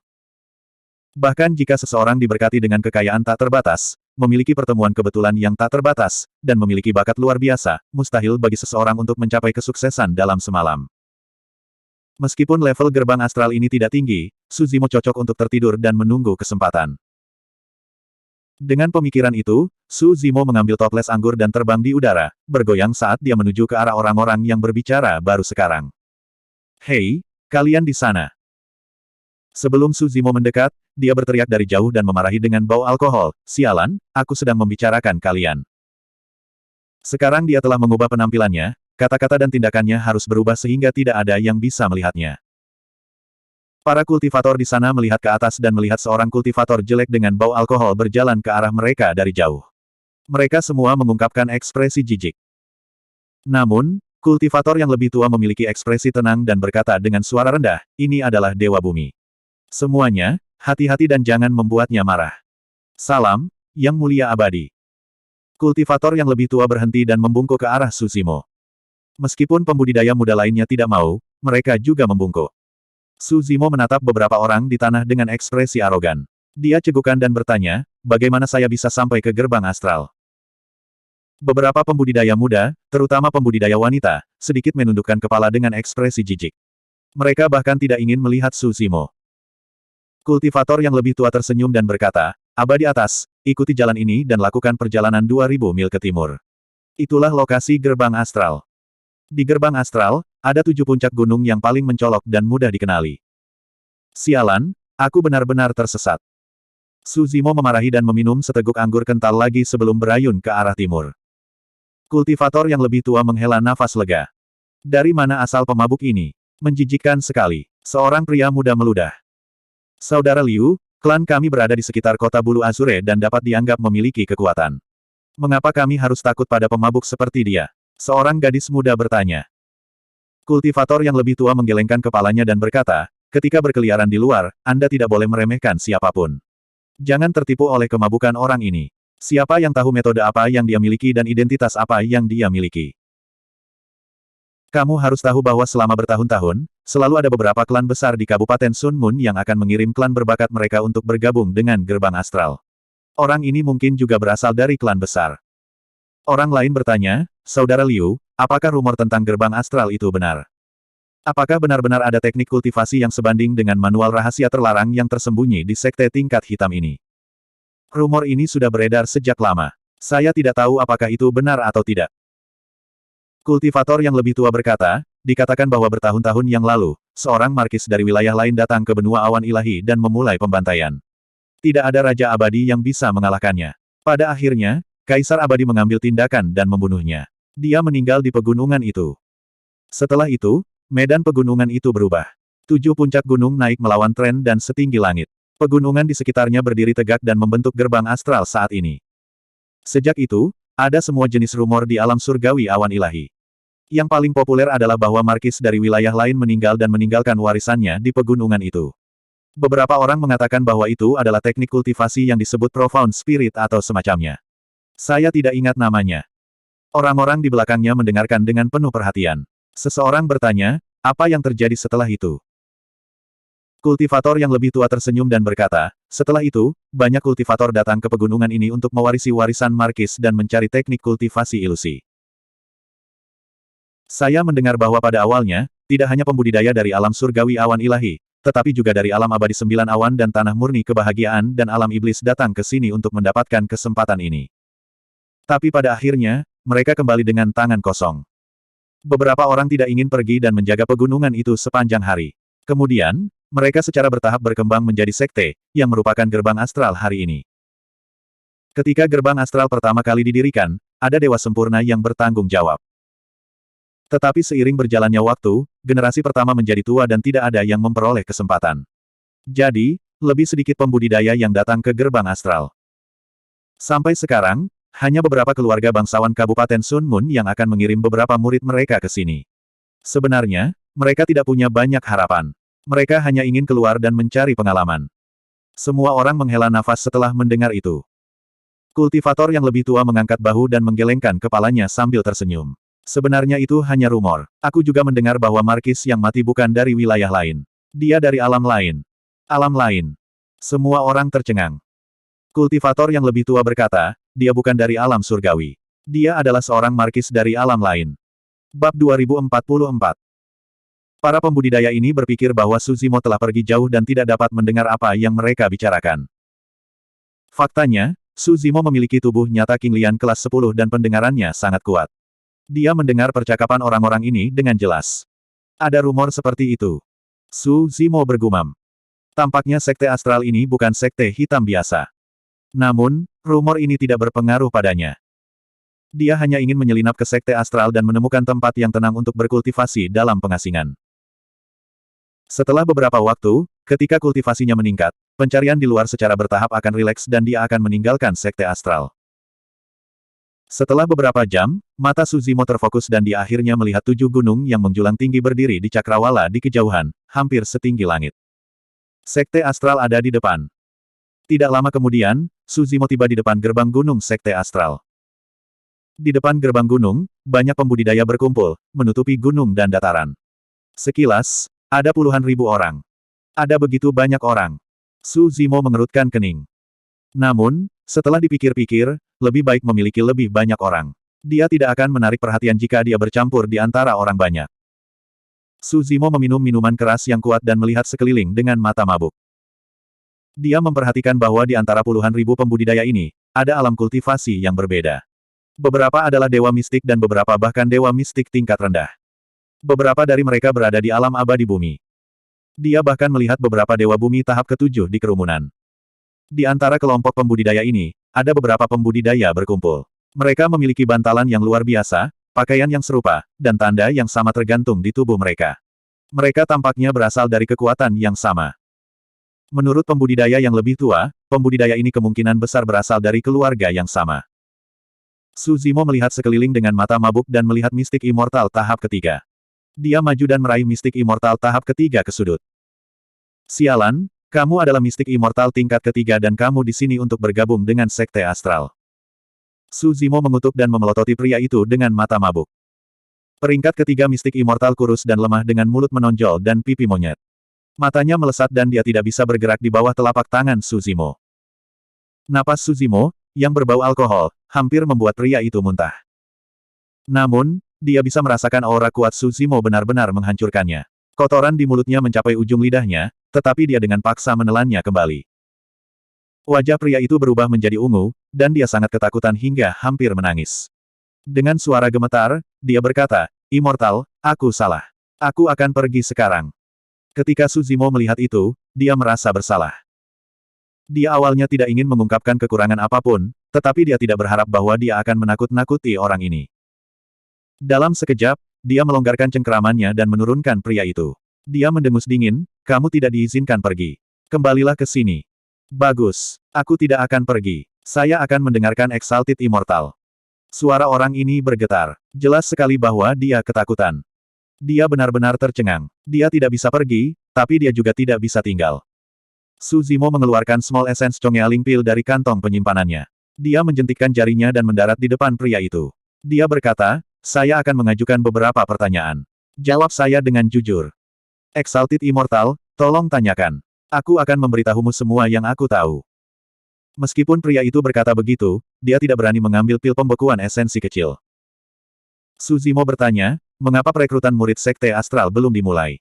S1: Bahkan jika seseorang diberkati dengan kekayaan tak terbatas, memiliki pertemuan kebetulan yang tak terbatas, dan memiliki bakat luar biasa, mustahil bagi seseorang untuk mencapai kesuksesan dalam semalam. Meskipun level gerbang astral ini tidak tinggi, Su Zimo cocok untuk tertidur dan menunggu kesempatan. Dengan pemikiran itu, Su Zimo mengambil toples anggur dan terbang di udara, bergoyang saat dia menuju ke arah orang-orang yang berbicara baru sekarang. Hei, kalian di sana. Sebelum Su Zimo mendekat, dia berteriak dari jauh dan memarahi dengan bau alkohol, "Sialan, aku sedang membicarakan kalian." Sekarang dia telah mengubah penampilannya, kata-kata dan tindakannya harus berubah sehingga tidak ada yang bisa melihatnya. Para kultivator di sana melihat ke atas dan melihat seorang kultivator jelek dengan bau alkohol berjalan ke arah mereka dari jauh. Mereka semua mengungkapkan ekspresi jijik. Namun, kultivator yang lebih tua memiliki ekspresi tenang dan berkata dengan suara rendah, "Ini adalah Dewa Bumi. Semuanya, hati-hati dan jangan membuatnya marah. Salam, Yang Mulia Abadi." Kultivator yang lebih tua berhenti dan membungkuk ke arah Suzimo. Meskipun pembudidaya muda lainnya tidak mau, mereka juga membungkuk. Suzimo menatap beberapa orang di tanah dengan ekspresi arogan. Dia cegukan dan bertanya, "Bagaimana saya bisa sampai ke gerbang astral?" Beberapa pembudidaya muda, terutama pembudidaya wanita, sedikit menundukkan kepala dengan ekspresi jijik. Mereka bahkan tidak ingin melihat Suzimo. Kultivator yang lebih tua tersenyum dan berkata, "Abadi atas, ikuti jalan ini dan lakukan perjalanan 2000 mil ke timur. Itulah lokasi gerbang astral." Di gerbang astral, ada 7 puncak gunung yang paling mencolok dan mudah dikenali. Sialan, aku benar-benar tersesat. Suzimo memarahi dan meminum seteguk anggur kental lagi sebelum berayun ke arah timur. Kultivator yang lebih tua menghela nafas lega. Dari mana asal pemabuk ini? Menjijikkan sekali. Seorang pria muda meludah. "Saudara Liu, klan kami berada di sekitar kota Bulu Azure dan dapat dianggap memiliki kekuatan. Mengapa kami harus takut pada pemabuk seperti dia?" Seorang gadis muda bertanya. Kultivator yang lebih tua menggelengkan kepalanya dan berkata, "Ketika berkeliaran di luar, Anda tidak boleh meremehkan siapapun. Jangan tertipu oleh kemabukan orang ini. Siapa yang tahu metode apa yang dia miliki dan identitas apa yang dia miliki? Kamu harus tahu bahwa selama bertahun-tahun, selalu ada beberapa klan besar di Kabupaten Sun Moon yang akan mengirim klan berbakat mereka untuk bergabung dengan gerbang astral. Orang ini mungkin juga berasal dari klan besar." Orang lain bertanya, "Saudara Liu, apakah rumor tentang gerbang astral itu benar? Apakah benar-benar ada teknik kultivasi yang sebanding dengan manual rahasia terlarang yang tersembunyi di sekte tingkat hitam ini?" "Rumor ini sudah beredar sejak lama. Saya tidak tahu apakah itu benar atau tidak." Kultivator yang lebih tua berkata, "Dikatakan bahwa bertahun-tahun yang lalu, seorang markis dari wilayah lain datang ke benua awan ilahi dan memulai pembantaian. Tidak ada Raja Abadi yang bisa mengalahkannya. Pada akhirnya, Kaisar Abadi mengambil tindakan dan membunuhnya. Dia meninggal di pegunungan itu. Setelah itu, medan pegunungan itu berubah. 7 puncak gunung naik melawan tren dan setinggi langit. Pegunungan di sekitarnya berdiri tegak dan membentuk gerbang astral saat ini. Sejak itu, ada semua jenis rumor di alam surgawi awan ilahi. Yang paling populer adalah bahwa markis dari wilayah lain meninggal dan meninggalkan warisannya di pegunungan itu. Beberapa orang mengatakan bahwa itu adalah teknik kultivasi yang disebut Profound Spirit atau semacamnya. Saya tidak ingat namanya." Orang-orang di belakangnya mendengarkan dengan penuh perhatian. Seseorang bertanya, "Apa yang terjadi setelah itu?" Kultivator yang lebih tua tersenyum dan berkata, "Setelah itu, banyak kultivator datang ke pegunungan ini untuk mewarisi warisan markis dan mencari teknik kultivasi ilusi. Saya mendengar bahwa pada awalnya, tidak hanya pembudidaya dari alam surgawi awan ilahi, tetapi juga dari alam abadi 9 awan dan tanah murni kebahagiaan dan alam iblis datang ke sini untuk mendapatkan kesempatan ini. Tapi pada akhirnya, mereka kembali dengan tangan kosong. Beberapa orang tidak ingin pergi dan menjaga pegunungan itu sepanjang hari. Kemudian, mereka secara bertahap berkembang menjadi sekte, yang merupakan gerbang astral hari ini. Ketika gerbang astral pertama kali didirikan, ada dewa sempurna yang bertanggung jawab. Tetapi seiring berjalannya waktu, generasi pertama menjadi tua dan tidak ada yang memperoleh kesempatan. Jadi, lebih sedikit pembudidaya yang datang ke gerbang astral. Sampai sekarang, hanya beberapa keluarga bangsawan Kabupaten Sun Moon yang akan mengirim beberapa murid mereka ke sini. Sebenarnya, mereka tidak punya banyak harapan. Mereka hanya ingin keluar dan mencari pengalaman. Semua orang menghela nafas setelah mendengar itu. Kultivator yang lebih tua mengangkat bahu dan menggelengkan kepalanya sambil tersenyum. "Sebenarnya itu hanya rumor. Aku juga mendengar bahwa markis yang mati bukan dari wilayah lain. Dia dari alam lain." "Alam lain?" Semua orang tercengang. Kultivator yang lebih tua berkata, "Dia bukan dari alam surgawi. Dia adalah seorang markis dari alam lain." Bab 2044. Para pembudidaya ini berpikir bahwa Suzimo telah pergi jauh dan tidak dapat mendengar apa yang mereka bicarakan. Faktanya, Suzimo memiliki tubuh nyata King Lian kelas 10 dan pendengarannya sangat kuat. Dia mendengar percakapan orang-orang ini dengan jelas. Ada rumor seperti itu. Suzimo bergumam. Tampaknya sekte astral ini bukan sekte hitam biasa. Namun, rumor ini tidak berpengaruh padanya. Dia hanya ingin menyelinap ke sekte astral dan menemukan tempat yang tenang untuk berkultivasi dalam pengasingan. Setelah beberapa waktu, Ketika kultivasinya meningkat, pencarian di luar secara bertahap akan rileks dan dia akan meninggalkan Sekte Astral. Setelah beberapa jam, mata Suzimo terfokus dan dia akhirnya melihat 7 gunung yang menjulang tinggi berdiri di cakrawala di kejauhan, hampir setinggi langit. Sekte Astral ada di depan. Tidak lama kemudian, Suzimo tiba di depan gerbang gunung Sekte Astral. Di depan gerbang gunung, banyak pembudidaya berkumpul, menutupi gunung dan dataran. Sekilas, ada puluhan ribu orang. Ada begitu banyak orang. Suzimo mengerutkan kening. Namun, setelah dipikir-pikir, lebih baik memiliki lebih banyak orang. Dia tidak akan menarik perhatian jika dia bercampur di antara orang banyak. Suzimo meminum minuman keras yang kuat dan melihat sekeliling dengan mata mabuk. Dia memperhatikan bahwa di antara puluhan ribu pembudidaya ini, ada alam kultivasi yang berbeda. Beberapa adalah dewa mistik dan beberapa bahkan dewa mistik tingkat rendah. Beberapa dari mereka berada di alam abadi bumi. Dia bahkan melihat beberapa dewa bumi tahap ke-7 di kerumunan. Di antara kelompok pembudidaya ini, ada beberapa pembudidaya berkumpul. Mereka memiliki bantalan yang luar biasa, pakaian yang serupa, dan tanda yang sama tergantung di tubuh mereka. Mereka tampaknya berasal dari kekuatan yang sama. Menurut pembudidaya yang lebih tua, pembudidaya ini kemungkinan besar berasal dari keluarga yang sama. Suzimo melihat sekeliling dengan mata mabuk dan melihat mistik immortal tahap ketiga. Dia maju dan meraih mistik immortal tahap ketiga ke sudut. Sialan, kamu adalah mistik immortal tingkat ketiga dan kamu di sini untuk bergabung dengan Sekte Astral. Suzimo mengutuk dan memelototi pria itu dengan mata mabuk. Peringkat ketiga mistik immortal kurus dan lemah dengan mulut menonjol dan pipi monyet. Matanya melesat dan dia tidak bisa bergerak di bawah telapak tangan Suzimo. Napas Suzimo, yang berbau alkohol, hampir membuat pria itu muntah. Namun, dia bisa merasakan aura kuat Suzimo benar-benar menghancurkannya. Kotoran di mulutnya mencapai ujung lidahnya, tetapi dia dengan paksa menelannya kembali. Wajah pria itu berubah menjadi ungu, dan dia sangat ketakutan hingga hampir menangis. Dengan suara gemetar, dia berkata, "Immortal, aku salah. Aku akan pergi sekarang." Ketika Suzimo melihat itu, dia merasa bersalah. Dia awalnya tidak ingin mengungkapkan kekurangan apapun, tetapi dia tidak berharap bahwa dia akan menakut-nakuti orang ini. Dalam sekejap, dia melonggarkan cengkeramannya dan menurunkan pria itu. Dia mendengus dingin, "Kamu tidak diizinkan pergi. Kembalilah ke sini." "Bagus. Aku tidak akan pergi. Saya akan mendengarkan Exalted Immortal." Suara orang ini bergetar. Jelas sekali bahwa dia ketakutan. Dia benar-benar tercengang. Dia tidak bisa pergi, tapi dia juga tidak bisa tinggal. Suzimo mengeluarkan Small Essence Chongealing Pill dari kantong penyimpanannya. Dia menjentikkan jarinya dan mendarat di depan pria itu. Dia berkata, "Saya akan mengajukan beberapa pertanyaan. Jawab saya dengan jujur." "Exalted Immortal, tolong tanyakan. Aku akan memberitahumu semua yang aku tahu." Meskipun pria itu berkata begitu, dia tidak berani mengambil pil pembekuan esensi kecil. Suzimo bertanya, "Mengapa perekrutan murid Sekte Astral belum dimulai?"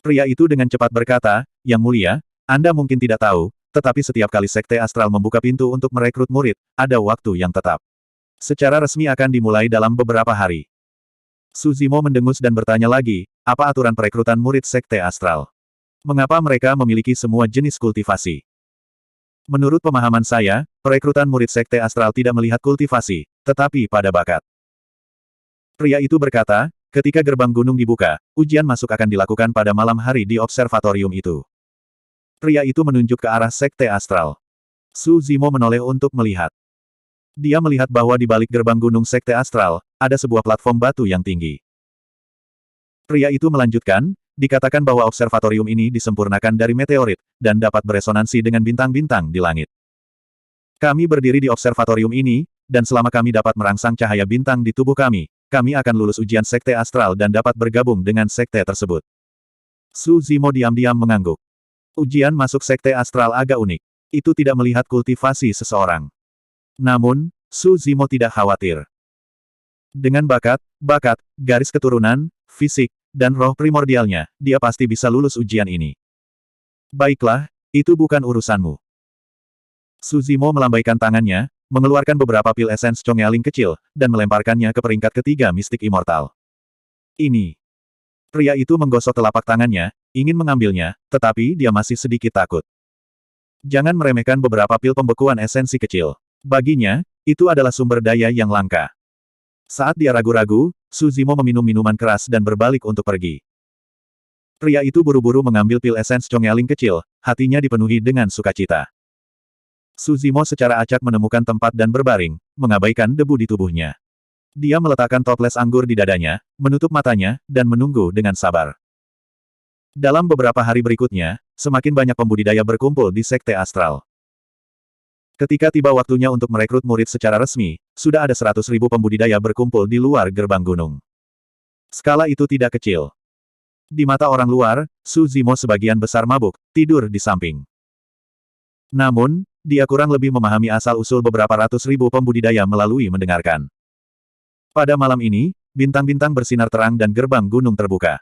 S1: Pria itu dengan cepat berkata, "Yang mulia, Anda mungkin tidak tahu, tetapi setiap kali Sekte Astral membuka pintu untuk merekrut murid, ada waktu yang tetap. Secara resmi akan dimulai dalam beberapa hari." Suzimo mendengus dan bertanya lagi, "Apa aturan perekrutan murid Sekte Astral? Mengapa mereka memiliki semua jenis kultivasi?" "Menurut pemahaman saya, perekrutan murid Sekte Astral tidak melihat kultivasi, tetapi pada bakat." Pria itu berkata, "Ketika gerbang gunung dibuka, ujian masuk akan dilakukan pada malam hari di observatorium itu." Pria itu menunjuk ke arah Sekte Astral. Suzimo menoleh untuk melihat. Dia melihat bahwa di balik gerbang gunung Sekte Astral, ada sebuah platform batu yang tinggi. Pria itu melanjutkan, "Dikatakan bahwa observatorium ini disempurnakan dari meteorit, dan dapat beresonansi dengan bintang-bintang di langit. Kami berdiri di observatorium ini, dan selama kami dapat merangsang cahaya bintang di tubuh kami akan lulus ujian Sekte Astral dan dapat bergabung dengan sekte tersebut." Suzimo diam-diam mengangguk. Ujian masuk Sekte Astral agak unik. Itu tidak melihat kultivasi seseorang. Namun, Suzimo tidak khawatir. Dengan bakat, garis keturunan, fisik, dan roh primordialnya, dia pasti bisa lulus ujian ini. "Baiklah, itu bukan urusanmu." Suzimo melambaikan tangannya, mengeluarkan beberapa pil esens Chongealing kecil, dan melemparkannya ke peringkat ketiga mistik immortal. "Ini." Pria itu menggosok telapak tangannya, ingin mengambilnya, tetapi dia masih sedikit takut. Jangan meremehkan beberapa pil pembekuan esensi kecil. Baginya, itu adalah sumber daya yang langka. Saat dia ragu-ragu, Suzimo meminum minuman keras dan berbalik untuk pergi. Pria itu buru-buru mengambil pil esens Chongeling kecil, hatinya dipenuhi dengan sukacita. Su Zimo secara acak menemukan tempat dan berbaring, mengabaikan debu di tubuhnya. Dia meletakkan toples anggur di dadanya, menutup matanya, dan menunggu dengan sabar. Dalam beberapa hari berikutnya, semakin banyak pembudidaya berkumpul di Sekte Astral. Ketika tiba waktunya untuk merekrut murid secara resmi, sudah ada 100.000 pembudidaya berkumpul di luar gerbang gunung. Skala itu tidak kecil. Di mata orang luar, Su Zimo sebagian besar mabuk, tidur di samping. Namun, dia kurang lebih memahami asal-usul beberapa ratus ribu pembudidaya melalui mendengarkan. Pada malam ini, bintang-bintang bersinar terang dan gerbang gunung terbuka.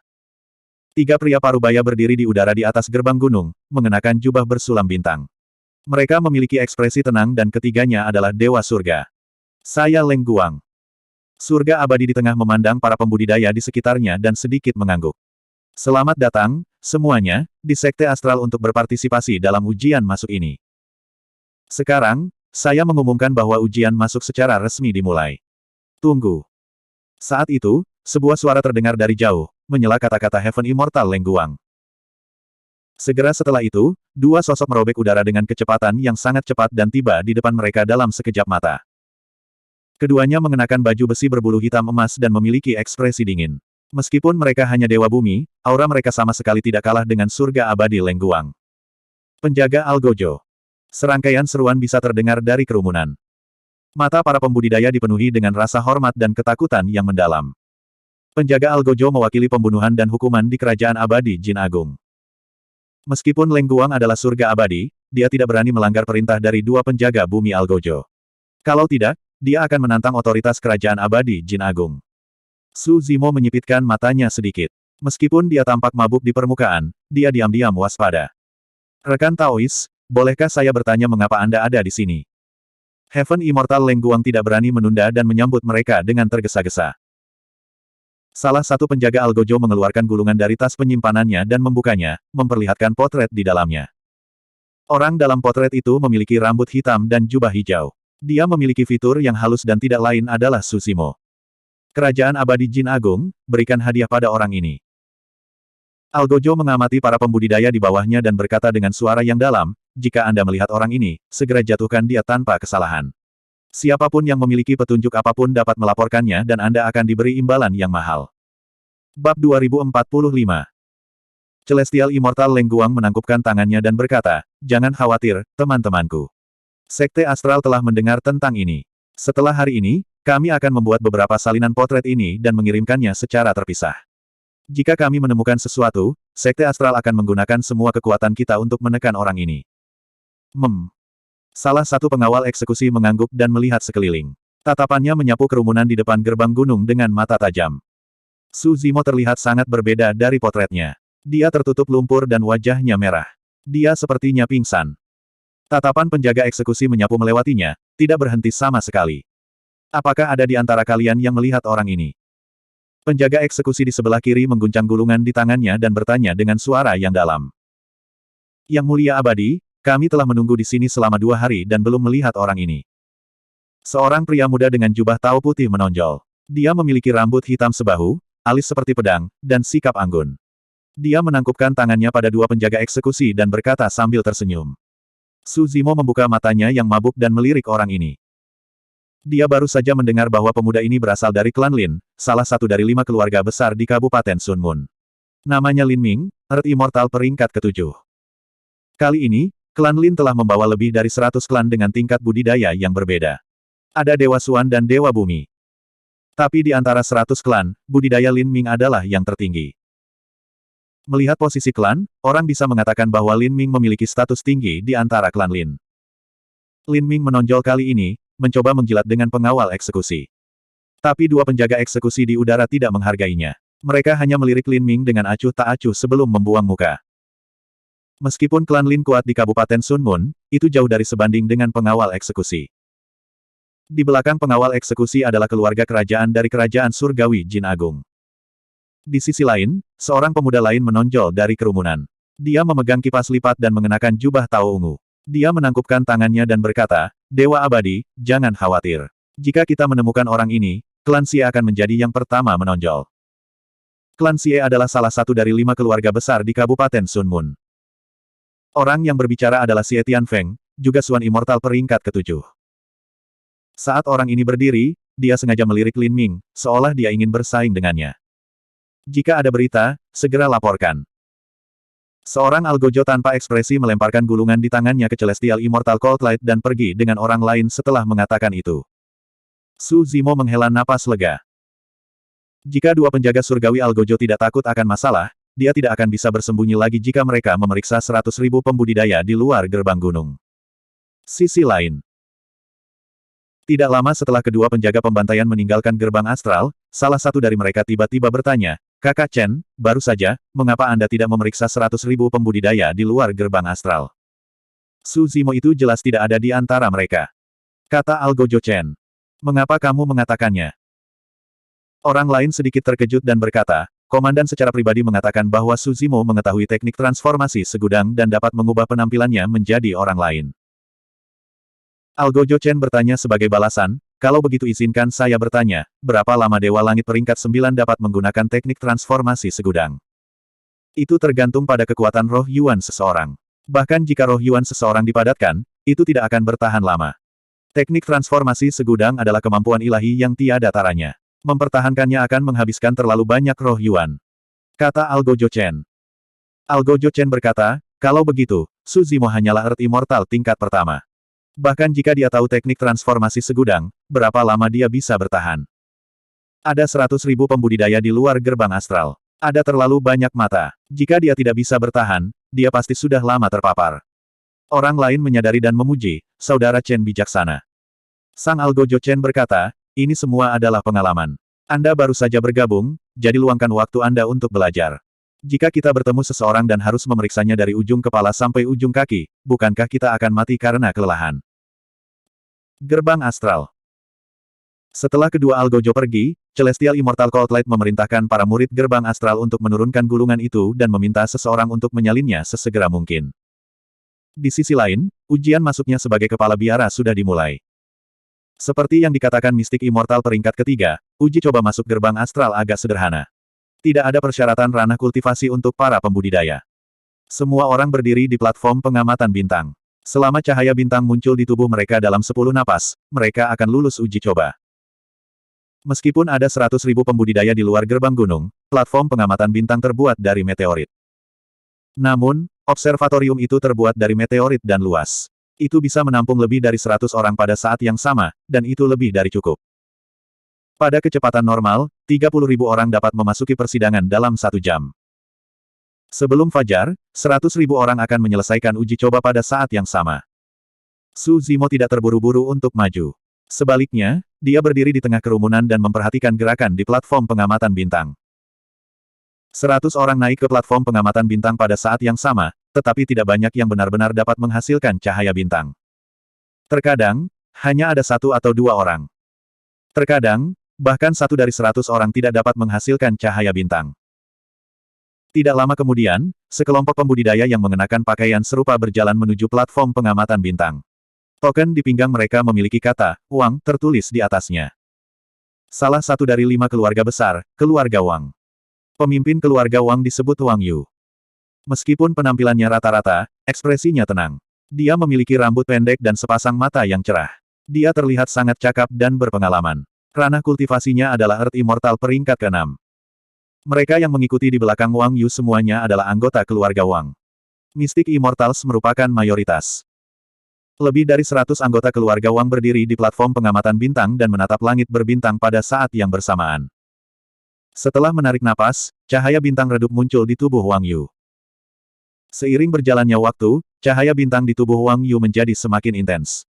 S1: 3 pria parubaya berdiri di udara di atas gerbang gunung, mengenakan jubah bersulam bintang. Mereka memiliki ekspresi tenang dan ketiganya adalah Dewa Surga. Saya Leng Guang. Surga abadi di tengah memandang para pembudidaya di sekitarnya dan sedikit mengangguk. Selamat datang, semuanya, di Sekte Astral untuk berpartisipasi dalam ujian masuk ini. Sekarang, saya mengumumkan bahwa ujian masuk secara resmi dimulai. Tunggu. Saat itu, sebuah suara terdengar dari jauh, menyela kata-kata Heaven Immortal Leng Guang. Segera setelah itu, 2 sosok merobek udara dengan kecepatan yang sangat cepat dan tiba di depan mereka dalam sekejap mata. Keduanya mengenakan baju besi berbulu hitam emas dan memiliki ekspresi dingin. Meskipun mereka hanya dewa bumi, aura mereka sama sekali tidak kalah dengan surga abadi Leng Guang. Penjaga Algojo. Serangkaian seruan bisa terdengar dari kerumunan. Mata para pembudidaya dipenuhi dengan rasa hormat dan ketakutan yang mendalam. Penjaga Algojo mewakili pembunuhan dan hukuman di Kerajaan Abadi Jin Agung. Meskipun Leng Guang adalah surga abadi, dia tidak berani melanggar perintah dari 2 penjaga bumi Algojo. Kalau tidak, dia akan menantang otoritas Kerajaan Abadi Jin Agung. Su Zimo menyipitkan matanya sedikit. Meskipun dia tampak mabuk di permukaan, dia diam-diam waspada. Rekan Taois, bolehkah saya bertanya mengapa Anda ada di sini? Heaven Immortal Leng Guang tidak berani menunda dan menyambut mereka dengan tergesa-gesa. Salah satu penjaga Algojo mengeluarkan gulungan dari tas penyimpanannya dan membukanya, memperlihatkan potret di dalamnya. Orang dalam potret itu memiliki rambut hitam dan jubah hijau. Dia memiliki fitur yang halus dan tidak lain adalah Su Zimo. Kerajaan Abadi Jin Agung, berikan hadiah pada orang ini. Algojo mengamati para pembudidaya di bawahnya dan berkata dengan suara yang dalam, jika Anda melihat orang ini, segera jatuhkan dia tanpa kesalahan. Siapapun yang memiliki petunjuk apapun dapat melaporkannya dan Anda akan diberi imbalan yang mahal. Bab 2045. Celestial Immortal Leng Guang menangkupkan tangannya dan berkata, jangan khawatir, teman-temanku. Sekte Astral telah mendengar tentang ini. Setelah hari ini, kami akan membuat beberapa salinan potret ini dan mengirimkannya secara terpisah. Jika kami menemukan sesuatu, Sekte Astral akan menggunakan semua kekuatan kita untuk menekan orang ini. Salah satu pengawal eksekusi mengangguk dan melihat sekeliling. Tatapannya menyapu kerumunan di depan gerbang gunung dengan mata tajam. Su Zimo terlihat sangat berbeda dari potretnya. Dia tertutup lumpur dan wajahnya merah. Dia sepertinya pingsan. Tatapan penjaga eksekusi menyapu melewatinya, tidak berhenti sama sekali. Apakah ada di antara kalian yang melihat orang ini? Penjaga eksekusi di sebelah kiri mengguncang gulungan di tangannya dan bertanya dengan suara yang dalam. Yang Mulia Abadi, kami telah menunggu di sini selama 2 hari dan belum melihat orang ini. Seorang pria muda dengan jubah tau putih menonjol. Dia memiliki rambut hitam sebahu, alis seperti pedang, dan sikap anggun. Dia menangkupkan tangannya pada 2 penjaga eksekusi dan berkata sambil tersenyum. Su Zimo membuka matanya yang mabuk dan melirik orang ini. Dia baru saja mendengar bahwa pemuda ini berasal dari klan Lin, salah satu dari 5 keluarga besar di Kabupaten Sun Moon. Namanya Lin Ming, Earth Immortal peringkat ke-7. Kali ini, klan Lin telah membawa lebih dari 100 klan dengan tingkat budidaya yang berbeda. Ada Dewa Suan dan Dewa Bumi. Tapi di antara 100 klan, budidaya Lin Ming adalah yang tertinggi. Melihat posisi klan, orang bisa mengatakan bahwa Lin Ming memiliki status tinggi di antara klan Lin. Lin Ming menonjol kali ini, mencoba menjilat dengan pengawal eksekusi. Tapi 2 penjaga eksekusi di udara tidak menghargainya. Mereka hanya melirik Lin Ming dengan acuh tak acuh sebelum membuang muka. Meskipun klan Lin kuat di Kabupaten Sun Moon, itu jauh dari sebanding dengan pengawal eksekusi. Di belakang pengawal eksekusi adalah keluarga kerajaan dari Kerajaan Surgawi Jin Agung. Di sisi lain, seorang pemuda lain menonjol dari kerumunan. Dia memegang kipas lipat dan mengenakan jubah tao ungu. Dia menangkupkan tangannya dan berkata, Dewa Abadi, jangan khawatir. Jika kita menemukan orang ini, klan Xie akan menjadi yang pertama menonjol. Klan Xie adalah salah satu dari 5 keluarga besar di Kabupaten Sunmun. Orang yang berbicara adalah Xie Tianfeng, juga Suan Immortal peringkat ke-7. Saat orang ini berdiri, dia sengaja melirik Lin Ming, seolah dia ingin bersaing dengannya. Jika ada berita, segera laporkan. Seorang algojo tanpa ekspresi melemparkan gulungan di tangannya ke Celestial Immortal Cold Light dan pergi dengan orang lain setelah mengatakan itu. Su Zimo menghela napas lega. Jika dua penjaga surgawi algojo tidak takut akan masalah, dia tidak akan bisa bersembunyi lagi jika mereka memeriksa 100.000 pembudidaya di luar gerbang gunung. Sisi lain. Tidak lama setelah kedua penjaga pembantaian meninggalkan gerbang astral, salah satu dari mereka tiba-tiba bertanya, "Kakak Chen, baru saja, mengapa Anda tidak memeriksa 100.000 pembudidaya di luar gerbang astral?" Su Zimo itu jelas tidak ada di antara mereka. Kata Algojo Chen. "Mengapa kamu mengatakannya?" Orang lain sedikit terkejut dan berkata, komandan secara pribadi mengatakan bahwa Su Zimo mengetahui teknik transformasi segudang dan dapat mengubah penampilannya menjadi orang lain. Algojo Chen bertanya sebagai balasan, kalau begitu izinkan saya bertanya, berapa lama Dewa Langit peringkat 9 dapat menggunakan teknik transformasi segudang? Itu tergantung pada kekuatan roh Yuan seseorang. Bahkan jika roh Yuan seseorang dipadatkan, itu tidak akan bertahan lama. Teknik transformasi segudang adalah kemampuan ilahi yang tiada taranya. Mempertahankannya akan menghabiskan terlalu banyak roh Yuan. Kata Algojo Chen. Algojo Chen berkata, kalau begitu, Su Zimo hanyalah Earth Immortal tingkat pertama. Bahkan jika dia tahu teknik transformasi segudang, berapa lama dia bisa bertahan? Ada 100.000 pembudidaya di luar gerbang astral. Ada terlalu banyak mata. Jika dia tidak bisa bertahan, dia pasti sudah lama terpapar. Orang lain menyadari dan memuji, saudara Chen bijaksana. Sang Algojo Chen berkata, ini semua adalah pengalaman. Anda baru saja bergabung, jadi luangkan waktu Anda untuk belajar. Jika kita bertemu seseorang dan harus memeriksanya dari ujung kepala sampai ujung kaki, bukankah kita akan mati karena kelelahan? Gerbang Astral. Setelah kedua algojo pergi, Celestial Immortal Cold Light memerintahkan para murid gerbang astral untuk menurunkan gulungan itu dan meminta seseorang untuk menyalinnya sesegera mungkin. Di sisi lain, ujian masuknya sebagai kepala biara sudah dimulai. Seperti yang dikatakan mistik immortal peringkat ketiga, uji coba masuk gerbang astral agak sederhana. Tidak ada persyaratan ranah kultivasi untuk para pembudidaya. Semua orang berdiri di platform pengamatan bintang. Selama cahaya bintang muncul di tubuh mereka dalam 10 napas, mereka akan lulus uji coba. Meskipun ada 100.000 pembudidaya di luar gerbang gunung, platform pengamatan bintang terbuat dari meteorit. Namun, observatorium itu terbuat dari meteorit dan luas. Itu bisa menampung lebih dari 100 orang pada saat yang sama, dan itu lebih dari cukup. Pada kecepatan normal, 30.000 orang dapat memasuki persidangan dalam 1 jam. Sebelum fajar, 100.000 orang akan menyelesaikan uji coba pada saat yang sama. Su Zimo tidak terburu-buru untuk maju. Sebaliknya, dia berdiri di tengah kerumunan dan memperhatikan gerakan di platform pengamatan bintang. 100 orang naik ke platform pengamatan bintang pada saat yang sama, tetapi tidak banyak yang benar-benar dapat menghasilkan cahaya bintang. Terkadang, hanya ada 1 atau 2 orang. Terkadang, bahkan 1 dari 100 orang tidak dapat menghasilkan cahaya bintang. Tidak lama kemudian, sekelompok pembudidaya yang mengenakan pakaian serupa berjalan menuju platform pengamatan bintang. Token di pinggang mereka memiliki kata, Wang, tertulis di atasnya. Salah satu dari 5 keluarga besar, keluarga Wang. Pemimpin keluarga Wang disebut Wang Yu. Meskipun penampilannya rata-rata, ekspresinya tenang. Dia memiliki rambut pendek dan sepasang mata yang cerah. Dia terlihat sangat cakap dan berpengalaman. Ranah kultivasinya adalah Earth Immortal peringkat ke-6. Mereka yang mengikuti di belakang Wang Yu semuanya adalah anggota keluarga Wang. Mistik Immortals merupakan mayoritas. Lebih dari 100 anggota keluarga Wang berdiri di platform pengamatan bintang dan menatap langit berbintang pada saat yang bersamaan. Setelah menarik napas, cahaya bintang redup muncul di tubuh Wang Yu. Seiring berjalannya waktu, cahaya bintang di tubuh Wang Yu menjadi semakin intens.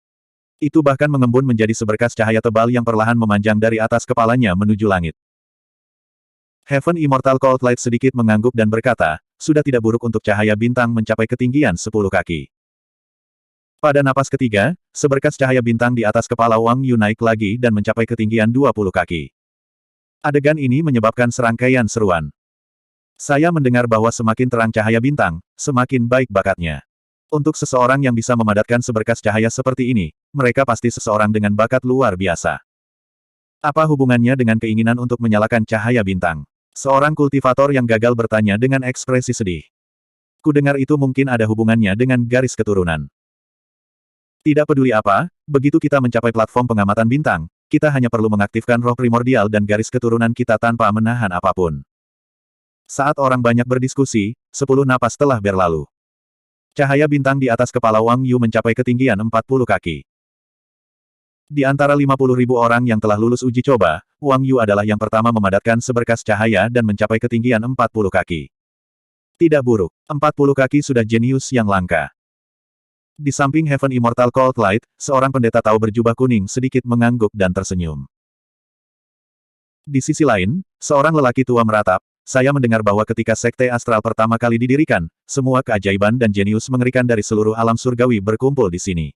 S1: Itu bahkan mengembun menjadi seberkas cahaya tebal yang perlahan memanjang dari atas kepalanya menuju langit. Heaven Immortal Cold Light sedikit mengangguk dan berkata, sudah tidak buruk untuk cahaya bintang mencapai ketinggian 10 kaki. Pada napas ketiga, seberkas cahaya bintang di atas kepala Wang Yu naik lagi dan mencapai ketinggian 20 kaki. Adegan ini menyebabkan serangkaian seruan. Saya mendengar bahwa semakin terang cahaya bintang, semakin baik bakatnya. Untuk seseorang yang bisa memadatkan seberkas cahaya seperti ini, mereka pasti seseorang dengan bakat luar biasa. Apa hubungannya dengan keinginan untuk menyalakan cahaya bintang? Seorang kultivator yang gagal bertanya dengan ekspresi sedih. Kudengar itu mungkin ada hubungannya dengan garis keturunan. Tidak peduli apa, begitu kita mencapai platform pengamatan bintang, kita hanya perlu mengaktifkan roh primordial dan garis keturunan kita tanpa menahan apapun. Saat orang banyak berdiskusi, 10 napas telah berlalu. Cahaya bintang di atas kepala Wang Yu mencapai ketinggian 40 kaki. Di antara 50.000 orang yang telah lulus uji coba, Wang Yu adalah yang pertama memadatkan seberkas cahaya dan mencapai ketinggian 40 kaki. Tidak buruk, 40 kaki sudah jenius yang langka. Di samping Heaven Immortal Cold Light, seorang pendeta tahu berjubah kuning sedikit mengangguk dan tersenyum. Di sisi lain, seorang lelaki tua meratap, saya mendengar bahwa ketika Sekte Astral pertama kali didirikan, semua keajaiban dan jenius mengerikan dari seluruh alam surgawi berkumpul di sini.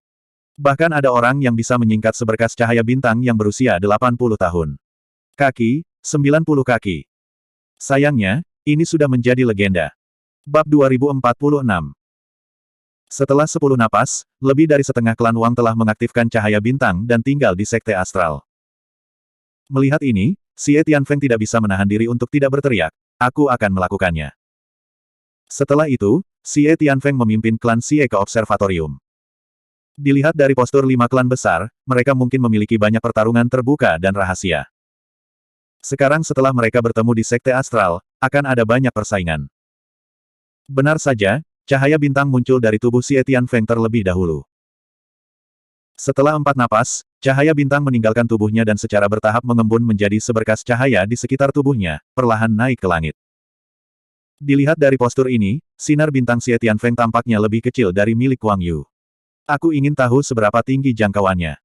S1: Bahkan ada orang yang bisa menyingkat seberkas cahaya bintang yang berusia 80 tahun. Kaki, 90 kaki. Sayangnya, ini sudah menjadi legenda. Bab 2046. Setelah 10 napas, lebih dari setengah klan Wang telah mengaktifkan cahaya bintang dan tinggal di Sekte Astral. Melihat ini, Xie Tianfeng tidak bisa menahan diri untuk tidak berteriak, aku akan melakukannya. Setelah itu, Xie Tianfeng memimpin klan Xie ke observatorium. Dilihat dari postur 5 klan besar, mereka mungkin memiliki banyak pertarungan terbuka dan rahasia. Sekarang setelah mereka bertemu di Sekte Astral, akan ada banyak persaingan. Benar saja, cahaya bintang muncul dari tubuh Xie Tianfeng terlebih dahulu. Setelah 4 napas, cahaya bintang meninggalkan tubuhnya dan secara bertahap mengembun menjadi seberkas cahaya di sekitar tubuhnya, perlahan naik ke langit. Dilihat dari postur ini, sinar bintang Xie Tianfeng tampaknya lebih kecil dari milik Wang Yu. Aku ingin tahu seberapa tinggi jangkauannya.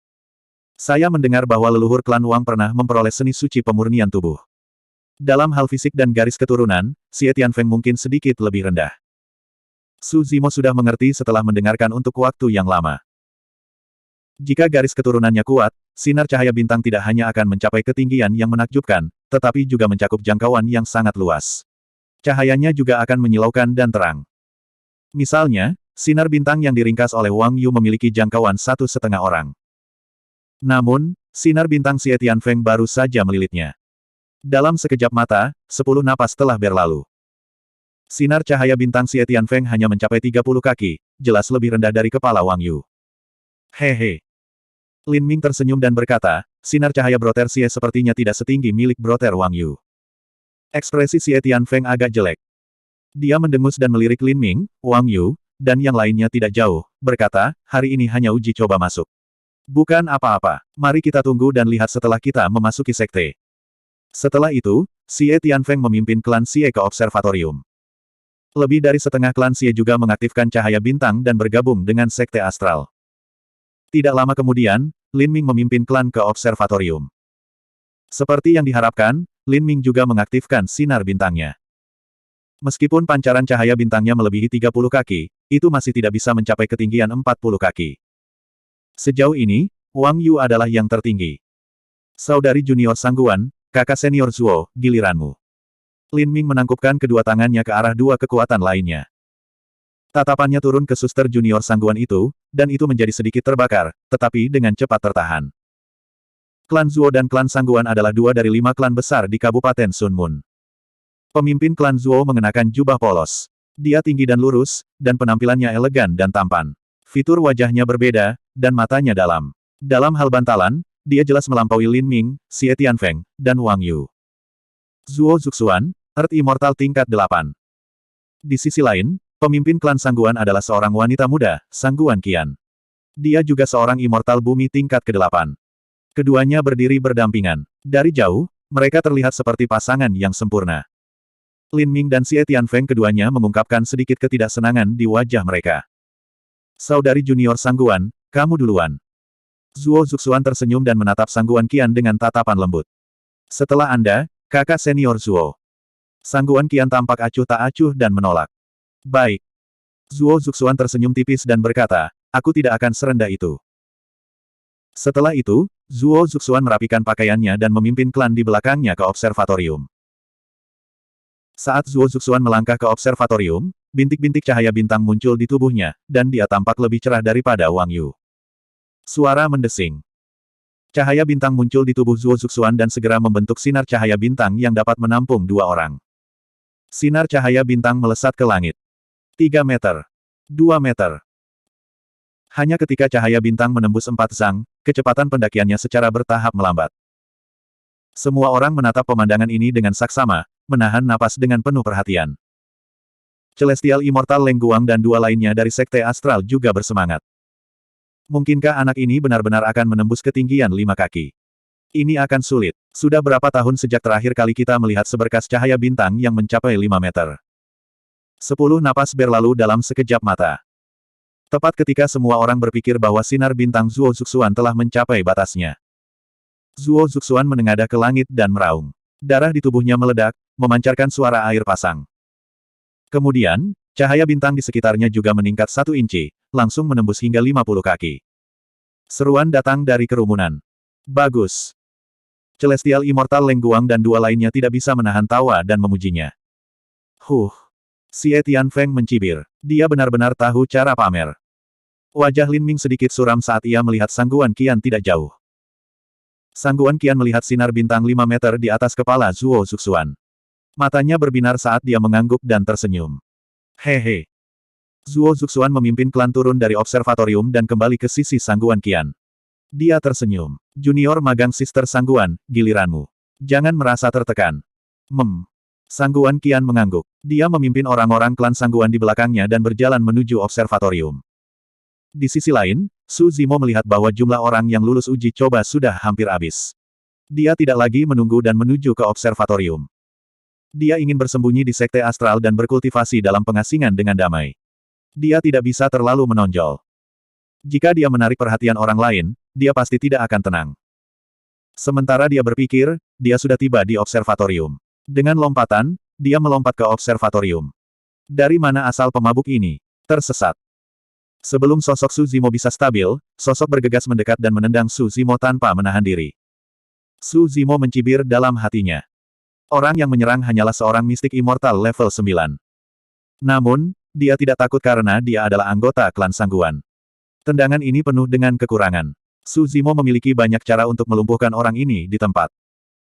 S1: Saya mendengar bahwa leluhur klan Wang pernah memperoleh seni suci pemurnian tubuh. Dalam hal fisik dan garis keturunan, Xie Tianfeng mungkin sedikit lebih rendah. Su Zimo sudah mengerti setelah mendengarkan untuk waktu yang lama. Jika garis keturunannya kuat, sinar cahaya bintang tidak hanya akan mencapai ketinggian yang menakjubkan, tetapi juga mencakup jangkauan yang sangat luas. Cahayanya juga akan menyilaukan dan terang. Misalnya, sinar bintang yang diringkas oleh Wang Yu memiliki jangkauan 1,5 orang. Namun, sinar bintang Xie Tianfeng baru saja melilitnya. Dalam sekejap mata, 10 napas telah berlalu. Sinar cahaya bintang Xie Tianfeng hanya mencapai 30 kaki, jelas lebih rendah dari kepala Wang Yu. Hehe. Lin Ming tersenyum dan berkata, sinar cahaya broter Xie sepertinya tidak setinggi milik broter Wang Yu. Ekspresi Xie Tianfeng agak jelek. Dia mendengus dan melirik Lin Ming, Wang Yu, dan yang lainnya tidak jauh, berkata, hari ini hanya uji coba masuk. Bukan apa-apa, mari kita tunggu dan lihat setelah kita memasuki sekte. Setelah itu, Xie Tianfeng memimpin klan Xie ke observatorium. Lebih dari setengah klan Xie juga mengaktifkan cahaya bintang dan bergabung dengan Sekte Astral. Tidak lama kemudian, Lin Ming memimpin klan ke observatorium. Seperti yang diharapkan, Lin Ming juga mengaktifkan sinar bintangnya. Meskipun pancaran cahaya bintangnya melebihi 30 kaki, itu masih tidak bisa mencapai ketinggian 40 kaki. Sejauh ini, Wang Yu adalah yang tertinggi. Saudari junior Sangguan, kakak senior Zuo, giliranmu. Lin Ming menangkupkan kedua tangannya ke arah dua kekuatan lainnya. Tatapannya turun ke suster junior Sangguan itu, dan itu menjadi sedikit terbakar, tetapi dengan cepat tertahan. Klan Zuo dan klan Sangguan adalah 2 dari 5 klan besar di Kabupaten Sun Mun. Pemimpin klan Zuo mengenakan jubah polos. Dia tinggi dan lurus, dan penampilannya elegan dan tampan. Fitur wajahnya berbeda, dan matanya dalam. Dalam hal bantalan, dia jelas melampaui Lin Ming, Xie Tianfeng, dan Wang Yu. Zuo Zuxuan, Earth Immortal tingkat 8. Di sisi lain, pemimpin klan Sangguan adalah seorang wanita muda, Sangguan Qian. Dia juga seorang Immortal Bumi tingkat ke-8. Keduanya berdiri berdampingan. Dari jauh, mereka terlihat seperti pasangan yang sempurna. Lin Ming dan Xie Tianfeng keduanya mengungkapkan sedikit ketidaksenangan di wajah mereka. Saudari junior Sangguan, kamu duluan. Zuo Zuxuan tersenyum dan menatap Sangguan Qian dengan tatapan lembut. Setelah Anda, kakak senior Zuo. Sangguan Qian tampak acuh tak acuh dan menolak. Baik. Zuo Zuxuan tersenyum tipis dan berkata, aku tidak akan serendah itu. Setelah itu, Zuo Zuxuan merapikan pakaiannya dan memimpin klan di belakangnya ke observatorium. Saat Zuo Zuxuan melangkah ke observatorium, bintik-bintik cahaya bintang muncul di tubuhnya, dan dia tampak lebih cerah daripada Wang Yu. Suara mendesing. Cahaya bintang muncul di tubuh Zuo Zuxuan dan segera membentuk sinar cahaya bintang yang dapat menampung dua orang. Sinar cahaya bintang melesat ke langit. 3 meter. 2 meter. Hanya ketika cahaya bintang menembus 4 zang, kecepatan pendakiannya secara bertahap melambat. Semua orang menatap pemandangan ini dengan saksama, menahan napas dengan penuh perhatian. Celestial Immortal Leng Guang dan dua lainnya dari Sekte Astral juga bersemangat. Mungkinkah anak ini benar-benar akan menembus ketinggian 5 kaki? Ini akan sulit. Sudah berapa tahun sejak terakhir kali kita melihat seberkas cahaya bintang yang mencapai 5 meter? 10 napas berlalu dalam sekejap mata. Tepat ketika semua orang berpikir bahwa sinar bintang Zuo Zuxuan telah mencapai batasnya. Zuo Zuxuan menengadah ke langit dan meraung. Darah di tubuhnya meledak, memancarkan suara air pasang. Kemudian, cahaya bintang di sekitarnya juga meningkat 1 inci, langsung menembus hingga 50 kaki. Seruan datang dari kerumunan. Bagus. Celestial Immortal Leng Guang dan dua lainnya tidak bisa menahan tawa dan memujinya. Xie Tianfeng mencibir. Dia benar-benar tahu cara pamer. Wajah Lin Ming sedikit suram saat ia melihat Sangguan Qian tidak jauh. Sangguan Qian melihat sinar bintang 5 meter di atas kepala Zuo Zuxuan. Matanya berbinar saat dia mengangguk dan tersenyum. Hehe. Zuo Zuxuan memimpin klan turun dari observatorium dan kembali ke sisi Sangguan Qian. Dia tersenyum. Junior magang Sister Sangguan, giliranmu. Jangan merasa tertekan. Sangguan Qian mengangguk. Dia memimpin orang-orang klan Sangguan di belakangnya dan berjalan menuju observatorium. Di sisi lain, Su Zimo melihat bahwa jumlah orang yang lulus uji coba sudah hampir habis. Dia tidak lagi menunggu dan menuju ke observatorium. Dia ingin bersembunyi di Sekte Astral dan berkultivasi dalam pengasingan dengan damai. Dia tidak bisa terlalu menonjol. Jika dia menarik perhatian orang lain, dia pasti tidak akan tenang. Sementara dia berpikir, dia sudah tiba di observatorium. Dengan lompatan, dia melompat ke observatorium. Dari mana asal pemabuk ini? Tersesat. Sebelum sosok Su Zimo bisa stabil, sosok bergegas mendekat dan menendang Su Zimo tanpa menahan diri. Su Zimo mencibir dalam hatinya. Orang yang menyerang hanyalah seorang mistik immortal level 9. Namun, dia tidak takut karena dia adalah anggota klan Sangguan. Tendangan ini penuh dengan kekurangan. Su Zimo memiliki banyak cara untuk melumpuhkan orang ini di tempat.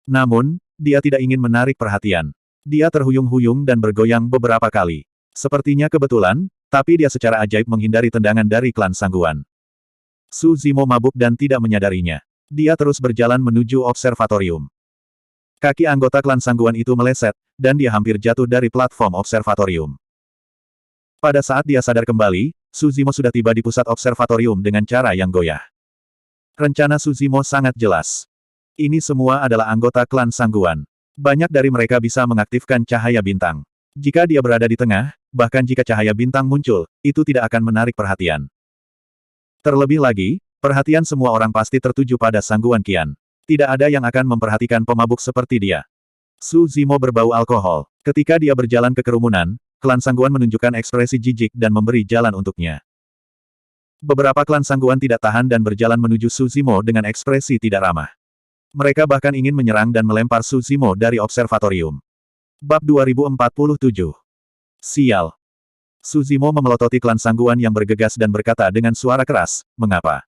S1: Namun, dia tidak ingin menarik perhatian. Dia terhuyung-huyung dan bergoyang beberapa kali. Sepertinya kebetulan, tapi dia secara ajaib menghindari tendangan dari klan Sangguan. Su Zimo mabuk dan tidak menyadarinya. Dia terus berjalan menuju observatorium. Kaki anggota klan Sangguan itu meleset, dan dia hampir jatuh dari platform observatorium. Pada saat dia sadar kembali, Su Zimo sudah tiba di pusat observatorium dengan cara yang goyah. Rencana Su Zimo sangat jelas. Ini semua adalah anggota klan Sangguan. Banyak dari mereka bisa mengaktifkan cahaya bintang. Jika dia berada di tengah, bahkan jika cahaya bintang muncul, itu tidak akan menarik perhatian. Terlebih lagi, perhatian semua orang pasti tertuju pada Sangguan Qian. Tidak ada yang akan memperhatikan pemabuk seperti dia. Su Zimo berbau alkohol. Ketika dia berjalan ke kerumunan, klan Sangguan menunjukkan ekspresi jijik dan memberi jalan untuknya. Beberapa klan Sangguan tidak tahan dan berjalan menuju Su Zimo dengan ekspresi tidak ramah. Mereka bahkan ingin menyerang dan melempar Su Zimo dari observatorium. Bab 2047. Sial. Su Zimo memelototi klan Sangguan yang bergegas dan berkata dengan suara keras, "Mengapa?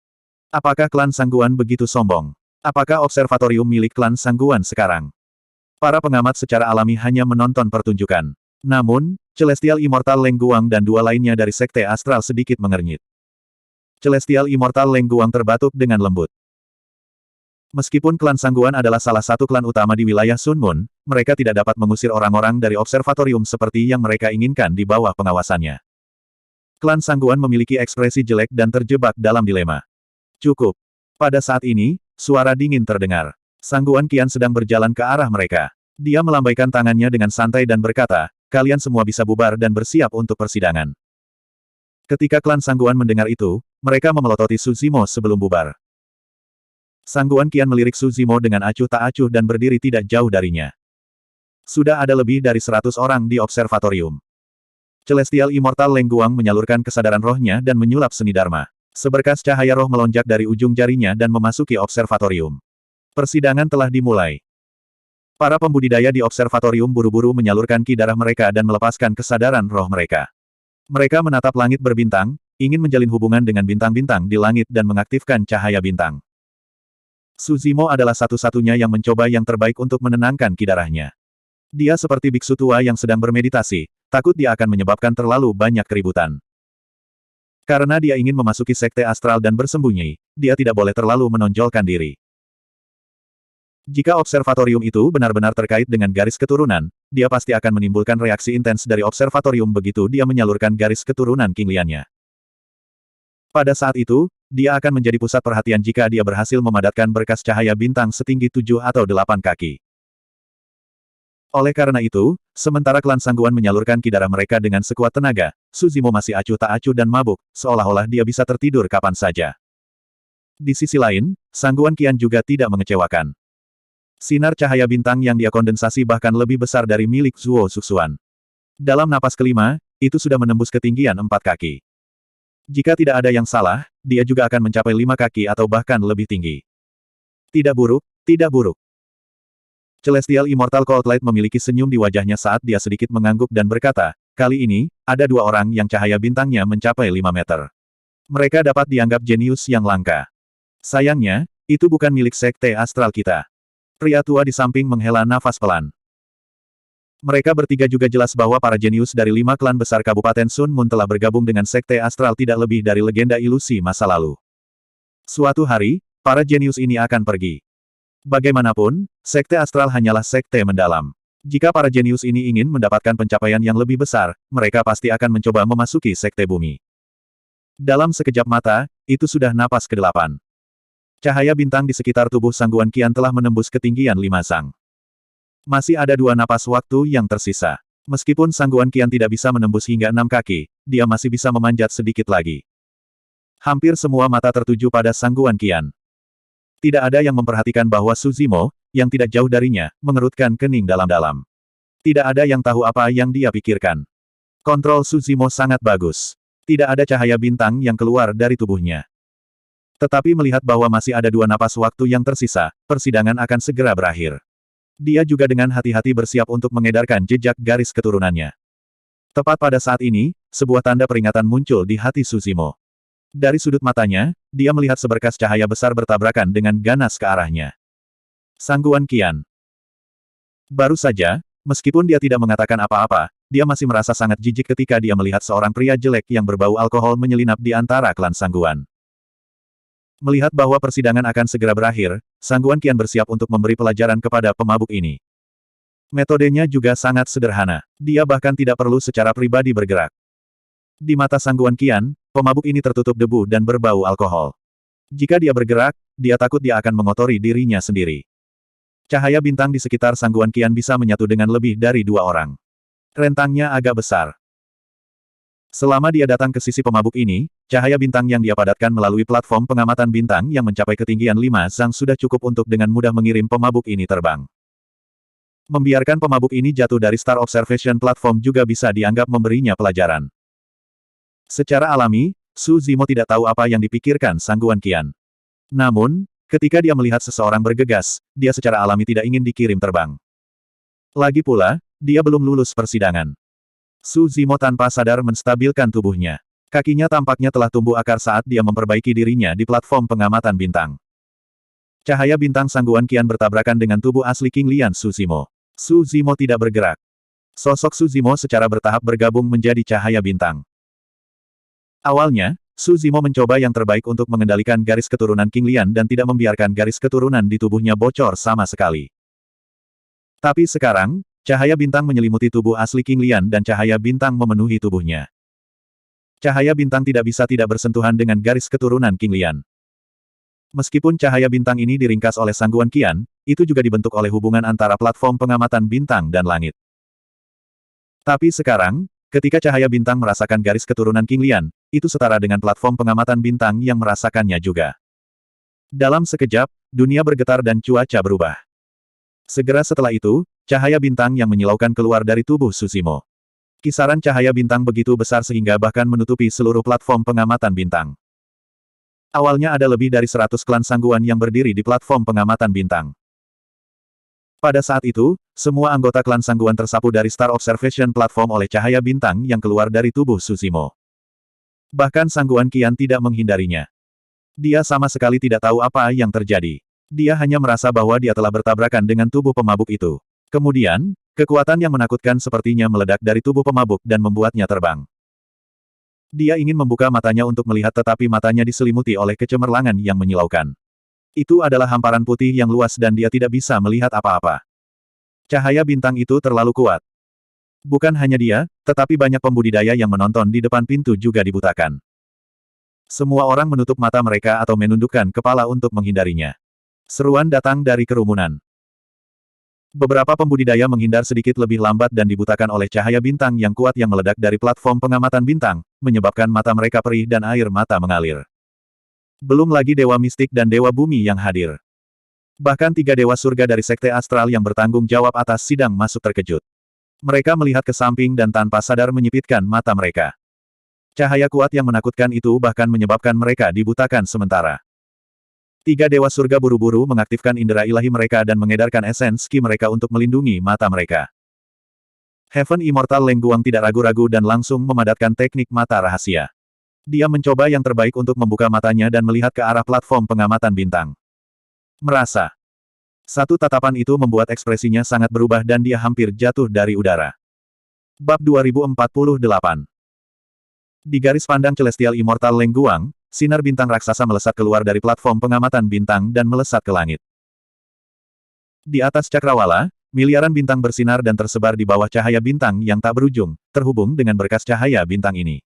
S1: Apakah klan Sangguan begitu sombong? Apakah observatorium milik klan Sangguan sekarang?" Para pengamat secara alami hanya menonton pertunjukan. Namun, Celestial Immortal Leng Guang dan dua lainnya dari Sekte Astral sedikit mengernyit. Celestial Immortal Leng Guang terbatuk dengan lembut. Meskipun klan Sangguan adalah salah satu klan utama di wilayah Sun Moon, mereka tidak dapat mengusir orang-orang dari observatorium seperti yang mereka inginkan di bawah pengawasannya. Klan Sangguan memiliki ekspresi jelek dan terjebak dalam dilema. Cukup. Pada saat ini, suara dingin terdengar. Sangguan Qian sedang berjalan ke arah mereka. Dia melambaikan tangannya dengan santai dan berkata, "Kalian semua bisa bubar dan bersiap untuk persidangan." Ketika klan Sangguan mendengar itu, mereka memelototi Su Zimo sebelum bubar. Sangguan Qian melirik Su Zimo dengan acuh tak acuh dan berdiri tidak jauh darinya. Sudah ada lebih dari 100 orang di observatorium. Celestial Immortal Leng Guang menyalurkan kesadaran rohnya dan menyulap seni dharma. Seberkas cahaya roh melonjak dari ujung jarinya dan memasuki observatorium. Persidangan telah dimulai. Para pembudidaya di observatorium buru-buru menyalurkan ki darah mereka dan melepaskan kesadaran roh mereka. Mereka menatap langit berbintang, ingin menjalin hubungan dengan bintang-bintang di langit dan mengaktifkan cahaya bintang. Suzimo adalah satu-satunya yang mencoba yang terbaik untuk menenangkan ki darahnya. Dia seperti biksu tua yang sedang bermeditasi, takut dia akan menyebabkan terlalu banyak keributan. Karena dia ingin memasuki sekte astral dan bersembunyi, dia tidak boleh terlalu menonjolkan diri. Jika observatorium itu benar-benar terkait dengan garis keturunan, dia pasti akan menimbulkan reaksi intens dari observatorium begitu dia menyalurkan garis keturunan King Liannya. Pada saat itu, dia akan menjadi pusat perhatian jika dia berhasil memadatkan berkas cahaya bintang setinggi 7 atau 8 kaki. Oleh karena itu, sementara klan Sangguan menyalurkan ki darah mereka dengan sekuat tenaga, Suzimo masih acuh tak acuh dan mabuk, seolah-olah dia bisa tertidur kapan saja. Di sisi lain, Sangguan Qian juga tidak mengecewakan. Sinar cahaya bintang yang dia kondensasi bahkan lebih besar dari milik Zuo Suxuan. Dalam napas kelima, itu sudah menembus ketinggian 4 kaki. Jika tidak ada yang salah, dia juga akan mencapai 5 kaki atau bahkan lebih tinggi. Tidak buruk, tidak buruk. Celestial Immortal Cold Light memiliki senyum di wajahnya saat dia sedikit mengangguk dan berkata, kali ini, ada 2 orang yang cahaya bintangnya mencapai 5 meter. Mereka dapat dianggap jenius yang langka. Sayangnya, itu bukan milik sekte astral kita. Pria tua di samping menghela nafas pelan. Mereka bertiga juga jelas bahwa para jenius dari 5 klan besar Kabupaten Sun Moon telah bergabung dengan sekte astral tidak lebih dari legenda ilusi masa lalu. Suatu hari, para jenius ini akan pergi. Bagaimanapun, sekte astral hanyalah sekte mendalam. Jika para jenius ini ingin mendapatkan pencapaian yang lebih besar, mereka pasti akan mencoba memasuki sekte bumi. Dalam sekejap mata, itu sudah napas ke-8. Cahaya bintang di sekitar tubuh Sangguan Qian telah menembus ketinggian 5 sang. Masih ada 2 napas waktu yang tersisa. Meskipun Sangguan Qian tidak bisa menembus hingga 6 kaki, dia masih bisa memanjat sedikit lagi. Hampir semua mata tertuju pada Sangguan Qian. Tidak ada yang memperhatikan bahwa Suzimo, yang tidak jauh darinya, mengerutkan kening dalam-dalam. Tidak ada yang tahu apa yang dia pikirkan. Kontrol Suzimo sangat bagus. Tidak ada cahaya bintang yang keluar dari tubuhnya. Tetapi melihat bahwa masih ada 2 napas waktu yang tersisa, persidangan akan segera berakhir. Dia juga dengan hati-hati bersiap untuk mengedarkan jejak garis keturunannya. Tepat pada saat ini, sebuah tanda peringatan muncul di hati Suzimo. Dari sudut matanya, dia melihat seberkas cahaya besar bertabrakan dengan ganas ke arahnya. Sangguan Qian. Baru saja, meskipun dia tidak mengatakan apa-apa, dia masih merasa sangat jijik ketika dia melihat seorang pria jelek yang berbau alkohol menyelinap di antara klan Sangguan. Melihat bahwa persidangan akan segera berakhir, Sangguan Qian bersiap untuk memberi pelajaran kepada pemabuk ini. Metodenya juga sangat sederhana. Dia bahkan tidak perlu secara pribadi bergerak. Di mata Sangguan Qian, pemabuk ini tertutup debu dan berbau alkohol. Jika dia bergerak, dia takut dia akan mengotori dirinya sendiri. Cahaya bintang di sekitar Sangguan Qian bisa menyatu dengan lebih dari 2 orang. Rentangnya agak besar. Selama dia datang ke sisi pemabuk ini, cahaya bintang yang dia padatkan melalui platform pengamatan bintang yang mencapai ketinggian 5 sang sudah cukup untuk dengan mudah mengirim pemabuk ini terbang. Membiarkan pemabuk ini jatuh dari Star Observation Platform juga bisa dianggap memberinya pelajaran. Secara alami, Suzimo tidak tahu apa yang dipikirkan Sangguan Qian. Namun, ketika dia melihat seseorang bergegas, dia secara alami tidak ingin dikirim terbang. Lagi pula, dia belum lulus persidangan. Suzimo tanpa sadar menstabilkan tubuhnya. Kakinya tampaknya telah tumbuh akar saat dia memperbaiki dirinya di platform pengamatan bintang. Cahaya bintang Sangguan Qian bertabrakan dengan tubuh asli King Lian Suzimo. Suzimo tidak bergerak. Sosok Suzimo secara bertahap bergabung menjadi cahaya bintang. Awalnya, Suzimo mencoba yang terbaik untuk mengendalikan garis keturunan King Lian dan tidak membiarkan garis keturunan di tubuhnya bocor sama sekali. Tapi sekarang, cahaya bintang menyelimuti tubuh asli King Lian dan cahaya bintang memenuhi tubuhnya. Cahaya bintang tidak bisa tidak bersentuhan dengan garis keturunan King Lian. Meskipun cahaya bintang ini diringkas oleh Sangguan Qian, itu juga dibentuk oleh hubungan antara platform pengamatan bintang dan langit. Tapi sekarang, ketika cahaya bintang merasakan garis keturunan King Lian, itu setara dengan platform pengamatan bintang yang merasakannya juga. Dalam sekejap, dunia bergetar dan cuaca berubah. Segera setelah itu, cahaya bintang yang menyilaukan keluar dari tubuh Suzimo. Kisaran cahaya bintang begitu besar sehingga bahkan menutupi seluruh platform pengamatan bintang. Awalnya ada lebih dari 100 klan Sangguan yang berdiri di platform pengamatan bintang. Pada saat itu, semua anggota klan Sangguan tersapu dari Star Observation Platform oleh cahaya bintang yang keluar dari tubuh Suzimo. Bahkan Sangguan Qian tidak menghindarinya. Dia sama sekali tidak tahu apa yang terjadi. Dia hanya merasa bahwa dia telah bertabrakan dengan tubuh pemabuk itu. Kemudian, kekuatan yang menakutkan sepertinya meledak dari tubuh pemabuk dan membuatnya terbang. Dia ingin membuka matanya untuk melihat tetapi matanya diselimuti oleh kecemerlangan yang menyilaukan. Itu adalah hamparan putih yang luas dan dia tidak bisa melihat apa-apa. Cahaya bintang itu terlalu kuat. Bukan hanya dia, tetapi banyak pembudidaya yang menonton di depan pintu juga dibutakan. Semua orang menutup mata mereka atau menundukkan kepala untuk menghindarinya. Seruan datang dari kerumunan. Beberapa pembudidaya menghindar sedikit lebih lambat dan dibutakan oleh cahaya bintang yang kuat yang meledak dari platform pengamatan bintang, menyebabkan mata mereka perih dan air mata mengalir. Belum lagi dewa mistik dan dewa bumi yang hadir. Bahkan 3 dewa surga dari sekte astral yang bertanggung jawab atas sidang masuk terkejut. Mereka melihat ke samping dan tanpa sadar menyipitkan mata mereka. Cahaya kuat yang menakutkan itu bahkan menyebabkan mereka dibutakan sementara. 3 dewa surga buru-buru mengaktifkan indera ilahi mereka dan mengedarkan esens ki mereka untuk melindungi mata mereka. Heaven Immortal Leng Guang tidak ragu-ragu dan langsung memadatkan teknik mata rahasia. Dia mencoba yang terbaik untuk membuka matanya dan melihat ke arah platform pengamatan bintang. Merasa. Satu tatapan itu membuat ekspresinya sangat berubah dan dia hampir jatuh dari udara. Bab 2048. Di garis pandang Celestial Immortal Leng Guang, sinar bintang raksasa melesat keluar dari platform pengamatan bintang dan melesat ke langit. Di atas cakrawala, miliaran bintang bersinar dan tersebar di bawah cahaya bintang yang tak berujung, terhubung dengan berkas cahaya bintang ini.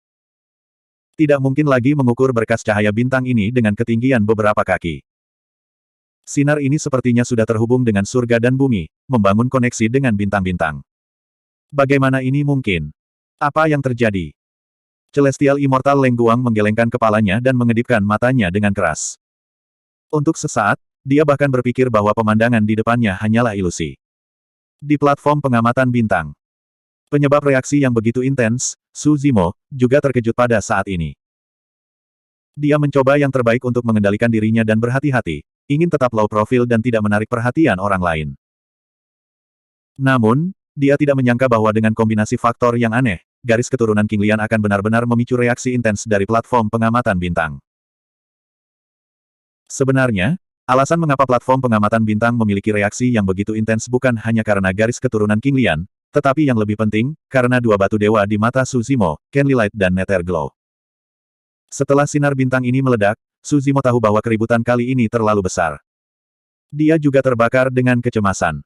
S1: Tidak mungkin lagi mengukur berkas cahaya bintang ini dengan ketinggian beberapa kaki. Sinar ini sepertinya sudah terhubung dengan surga dan bumi, membangun koneksi dengan bintang-bintang. Bagaimana ini mungkin? Apa yang terjadi? Celestial Immortal Leng Guang menggelengkan kepalanya dan mengedipkan matanya dengan keras. Untuk sesaat, dia bahkan berpikir bahwa pemandangan di depannya hanyalah ilusi. Di platform pengamatan bintang. Penyebab reaksi yang begitu intens, Su Zimo, juga terkejut pada saat ini. Dia mencoba yang terbaik untuk mengendalikan dirinya dan berhati-hati, ingin tetap low profile dan tidak menarik perhatian orang lain. Namun, dia tidak menyangka bahwa dengan kombinasi faktor yang aneh, garis keturunan King Lian akan benar-benar memicu reaksi intens dari platform pengamatan bintang. Sebenarnya, alasan mengapa platform pengamatan bintang memiliki reaksi yang begitu intens bukan hanya karena garis keturunan King Lian, tetapi yang lebih penting, karena 2 batu dewa di mata Su Zimo, Kenli Light dan Nether Glow. Setelah sinar bintang ini meledak, Su Zimo tahu bahwa keributan kali ini terlalu besar. Dia juga terbakar dengan kecemasan.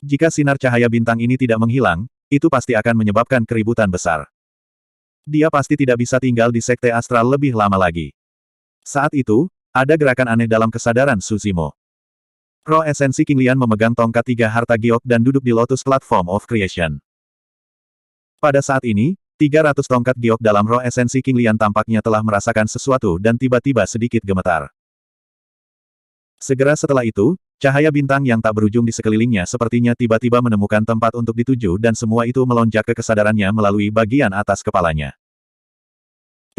S1: Jika sinar cahaya bintang ini tidak menghilang, itu pasti akan menyebabkan keributan besar. Dia pasti tidak bisa tinggal di sekte astral lebih lama lagi. Saat itu, ada gerakan aneh dalam kesadaran Su Zimo. Roh esensi King Lian memegang tongkat 3 harta giok dan duduk di Lotus Platform of Creation. Pada saat ini, 300 tongkat giok dalam roh esensi King Lian tampaknya telah merasakan sesuatu dan tiba-tiba sedikit gemetar. Segera setelah itu, cahaya bintang yang tak berujung di sekelilingnya sepertinya tiba-tiba menemukan tempat untuk dituju dan semua itu melonjak ke kesadarannya melalui bagian atas kepalanya.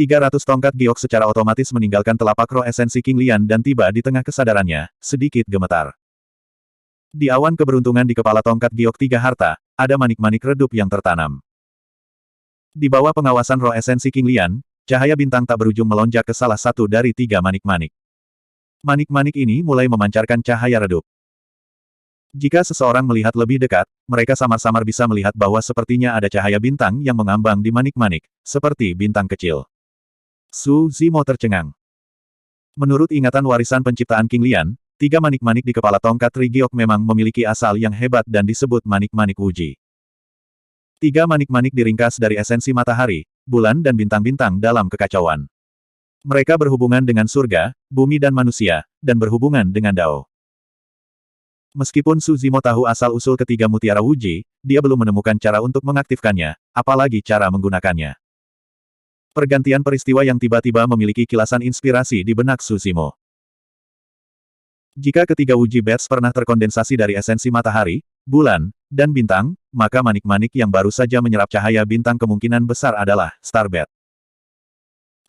S1: 300 tongkat giok secara otomatis meninggalkan telapak roh esensi King Lian dan tiba di tengah kesadarannya, sedikit gemetar. Di awan keberuntungan di kepala tongkat giok 3 harta, ada manik-manik redup yang tertanam. Di bawah pengawasan roh esensi King Lian, cahaya bintang tak berujung melonjak ke salah satu dari 3 manik-manik. Manik-manik ini mulai memancarkan cahaya redup. Jika seseorang melihat lebih dekat, mereka samar-samar bisa melihat bahwa sepertinya ada cahaya bintang yang mengambang di manik-manik, seperti bintang kecil. Su Zimo tercengang. Menurut ingatan warisan penciptaan King Lian, 3 manik-manik di kepala tongkat Rigiok memang memiliki asal yang hebat dan disebut manik-manik Wuji. 3 manik-manik diringkas dari esensi matahari, bulan dan bintang-bintang dalam kekacauan. Mereka berhubungan dengan surga, bumi dan manusia, dan berhubungan dengan Dao. Meskipun Su Zimo tahu asal-usul ketiga mutiara Wuji, dia belum menemukan cara untuk mengaktifkannya, apalagi cara menggunakannya. Pergantian peristiwa yang tiba-tiba memiliki kilasan inspirasi di benak Su Zimo. Jika ketiga Wuji Bats pernah terkondensasi dari esensi matahari, bulan, dan bintang, maka manik-manik yang baru saja menyerap cahaya bintang kemungkinan besar adalah Star Bat.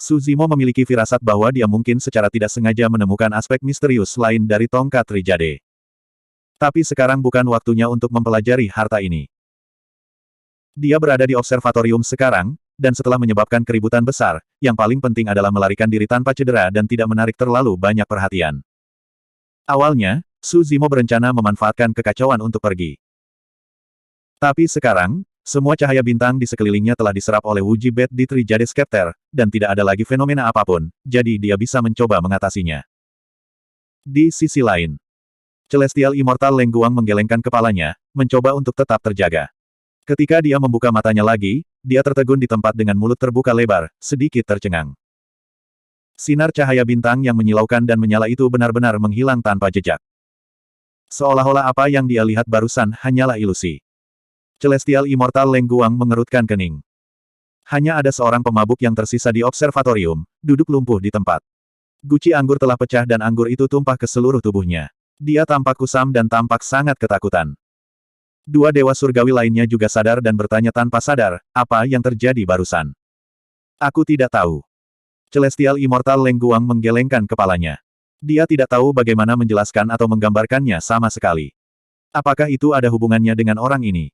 S1: Su Zimo memiliki firasat bahwa dia mungkin secara tidak sengaja menemukan aspek misterius lain dari tongkat Trijade. Tapi sekarang bukan waktunya untuk mempelajari harta ini. Dia berada di observatorium sekarang, dan setelah menyebabkan keributan besar, yang paling penting adalah melarikan diri tanpa cedera dan tidak menarik terlalu banyak perhatian. Awalnya, Su Zimo berencana memanfaatkan kekacauan untuk pergi. Tapi sekarang, semua cahaya bintang di sekelilingnya telah diserap oleh Wuji Bet di Trijade Scepter, dan tidak ada lagi fenomena apapun, jadi dia bisa mencoba mengatasinya. Di sisi lain, Celestial Immortal Leng Guang menggelengkan kepalanya, mencoba untuk tetap terjaga. Ketika dia membuka matanya lagi, dia tertegun di tempat dengan mulut terbuka lebar, sedikit tercengang. Sinar cahaya bintang yang menyilaukan dan menyala itu benar-benar menghilang tanpa jejak. Seolah-olah apa yang dia lihat barusan hanyalah ilusi. Celestial Immortal Leng Guang mengerutkan kening. Hanya ada seorang pemabuk yang tersisa di observatorium, duduk lumpuh di tempat. Guci anggur telah pecah dan anggur itu tumpah ke seluruh tubuhnya. Dia tampak kusam dan tampak sangat ketakutan. Dua dewa surgawi lainnya juga sadar dan bertanya tanpa sadar, apa yang terjadi barusan. Aku tidak tahu. Celestial Immortal Leng Guang menggelengkan kepalanya. Dia tidak tahu bagaimana menjelaskan atau menggambarkannya sama sekali. Apakah itu ada hubungannya dengan orang ini?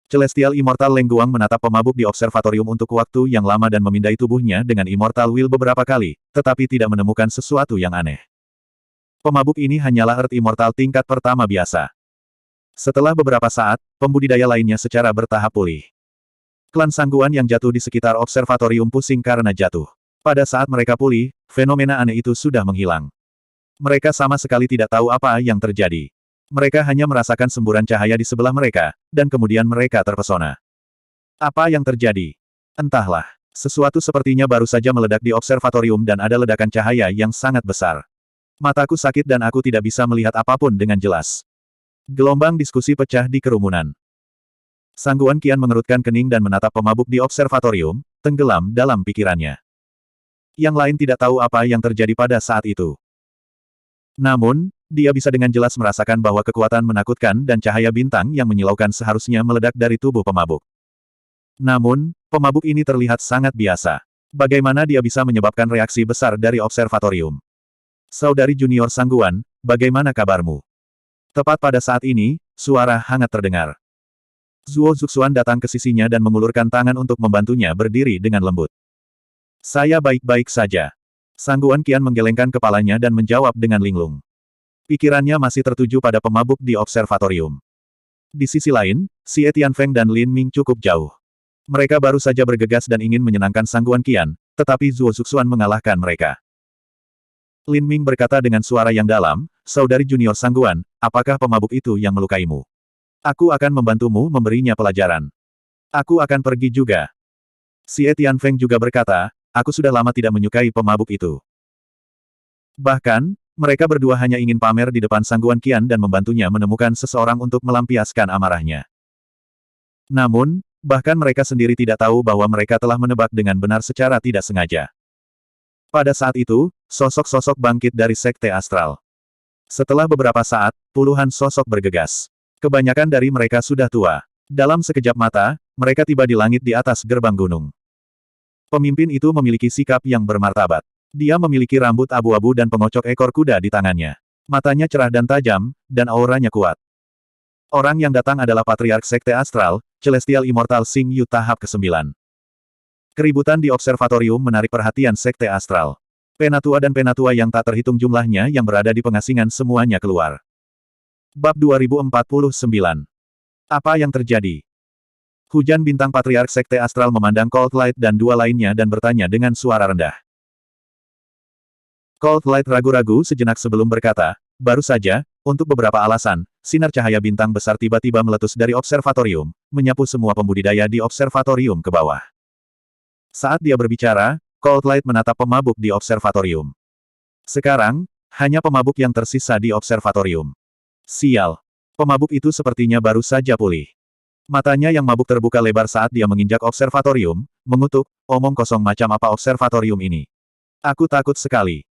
S1: Celestial Immortal Leng Guang menatap pemabuk di observatorium untuk waktu yang lama dan memindai tubuhnya dengan Immortal Will beberapa kali, tetapi tidak menemukan sesuatu yang aneh. Pemabuk ini hanyalah Earth Immortal tingkat pertama biasa. Setelah beberapa saat, pembudidaya lainnya secara bertahap pulih. Klan Sangguan yang jatuh di sekitar observatorium pusing karena jatuh. Pada saat mereka pulih, fenomena aneh itu sudah menghilang. Mereka sama sekali tidak tahu apa yang terjadi. Mereka hanya merasakan semburan cahaya di sebelah mereka, dan kemudian mereka terpesona. Apa yang terjadi? Entahlah. Sesuatu sepertinya baru saja meledak di observatorium dan ada ledakan cahaya yang sangat besar. Mataku sakit dan aku tidak bisa melihat apapun dengan jelas. Gelombang diskusi pecah di kerumunan. Sangguan Qian mengerutkan kening dan menatap pemabuk di observatorium, tenggelam dalam pikirannya. Yang lain tidak tahu apa yang terjadi pada saat itu. Namun, dia bisa dengan jelas merasakan bahwa kekuatan menakutkan dan cahaya bintang yang menyilaukan seharusnya meledak dari tubuh pemabuk. Namun, pemabuk ini terlihat sangat biasa. Bagaimana dia bisa menyebabkan reaksi besar dari observatorium? Saudari junior Sangguan, bagaimana kabarmu? Tepat pada saat ini, suara hangat terdengar. Zuo Zuxuan datang ke sisinya dan mengulurkan tangan untuk membantunya berdiri dengan lembut. Saya baik-baik saja. Sangguan Qian menggelengkan kepalanya dan menjawab dengan linglung. Pikirannya masih tertuju pada pemabuk di observatorium. Di sisi lain, Xie Tianfeng dan Lin Ming cukup jauh. Mereka baru saja bergegas dan ingin menyenangkan Sangguan Qian, tetapi Zuo Zuxuan mengalahkan mereka. Lin Ming berkata dengan suara yang dalam, Saudari junior Sangguan, apakah pemabuk itu yang melukaimu? Aku akan membantumu memberinya pelajaran. Aku akan pergi juga. Xie Tianfeng juga berkata, aku sudah lama tidak menyukai pemabuk itu. Bahkan, mereka berdua hanya ingin pamer di depan Sangguan Qian dan membantunya menemukan seseorang untuk melampiaskan amarahnya. Namun, bahkan mereka sendiri tidak tahu bahwa mereka telah menebak dengan benar secara tidak sengaja. Pada saat itu, sosok-sosok bangkit dari Sekte Astral. Setelah beberapa saat, puluhan sosok bergegas. Kebanyakan dari mereka sudah tua. Dalam sekejap mata, mereka tiba di langit di atas gerbang gunung. Pemimpin itu memiliki sikap yang bermartabat. Dia memiliki rambut abu-abu dan pengocok ekor kuda di tangannya. Matanya cerah dan tajam, dan auranya kuat. Orang yang datang adalah Patriark Sekte Astral, Celestial Immortal Xing Yu tahap ke-9. Keributan di observatorium menarik perhatian Sekte Astral. Penatua dan penatua yang tak terhitung jumlahnya yang berada di pengasingan semuanya keluar. Bab 2049. Apa yang terjadi? Hujan bintang Patriark Sekte Astral memandang Cold Light dan dua lainnya dan bertanya dengan suara rendah. Cold Light ragu-ragu sejenak sebelum berkata, baru saja, untuk beberapa alasan, sinar cahaya bintang besar tiba-tiba meletus dari observatorium, menyapu semua pembudidaya di observatorium ke bawah. Saat dia berbicara, Cold Light menatap pemabuk di observatorium. Sekarang, hanya pemabuk yang tersisa di observatorium. Sial. Pemabuk itu sepertinya baru saja pulih. Matanya yang mabuk terbuka lebar saat dia menginjak observatorium, mengutuk, omong kosong macam apa observatorium ini. Aku takut sekali.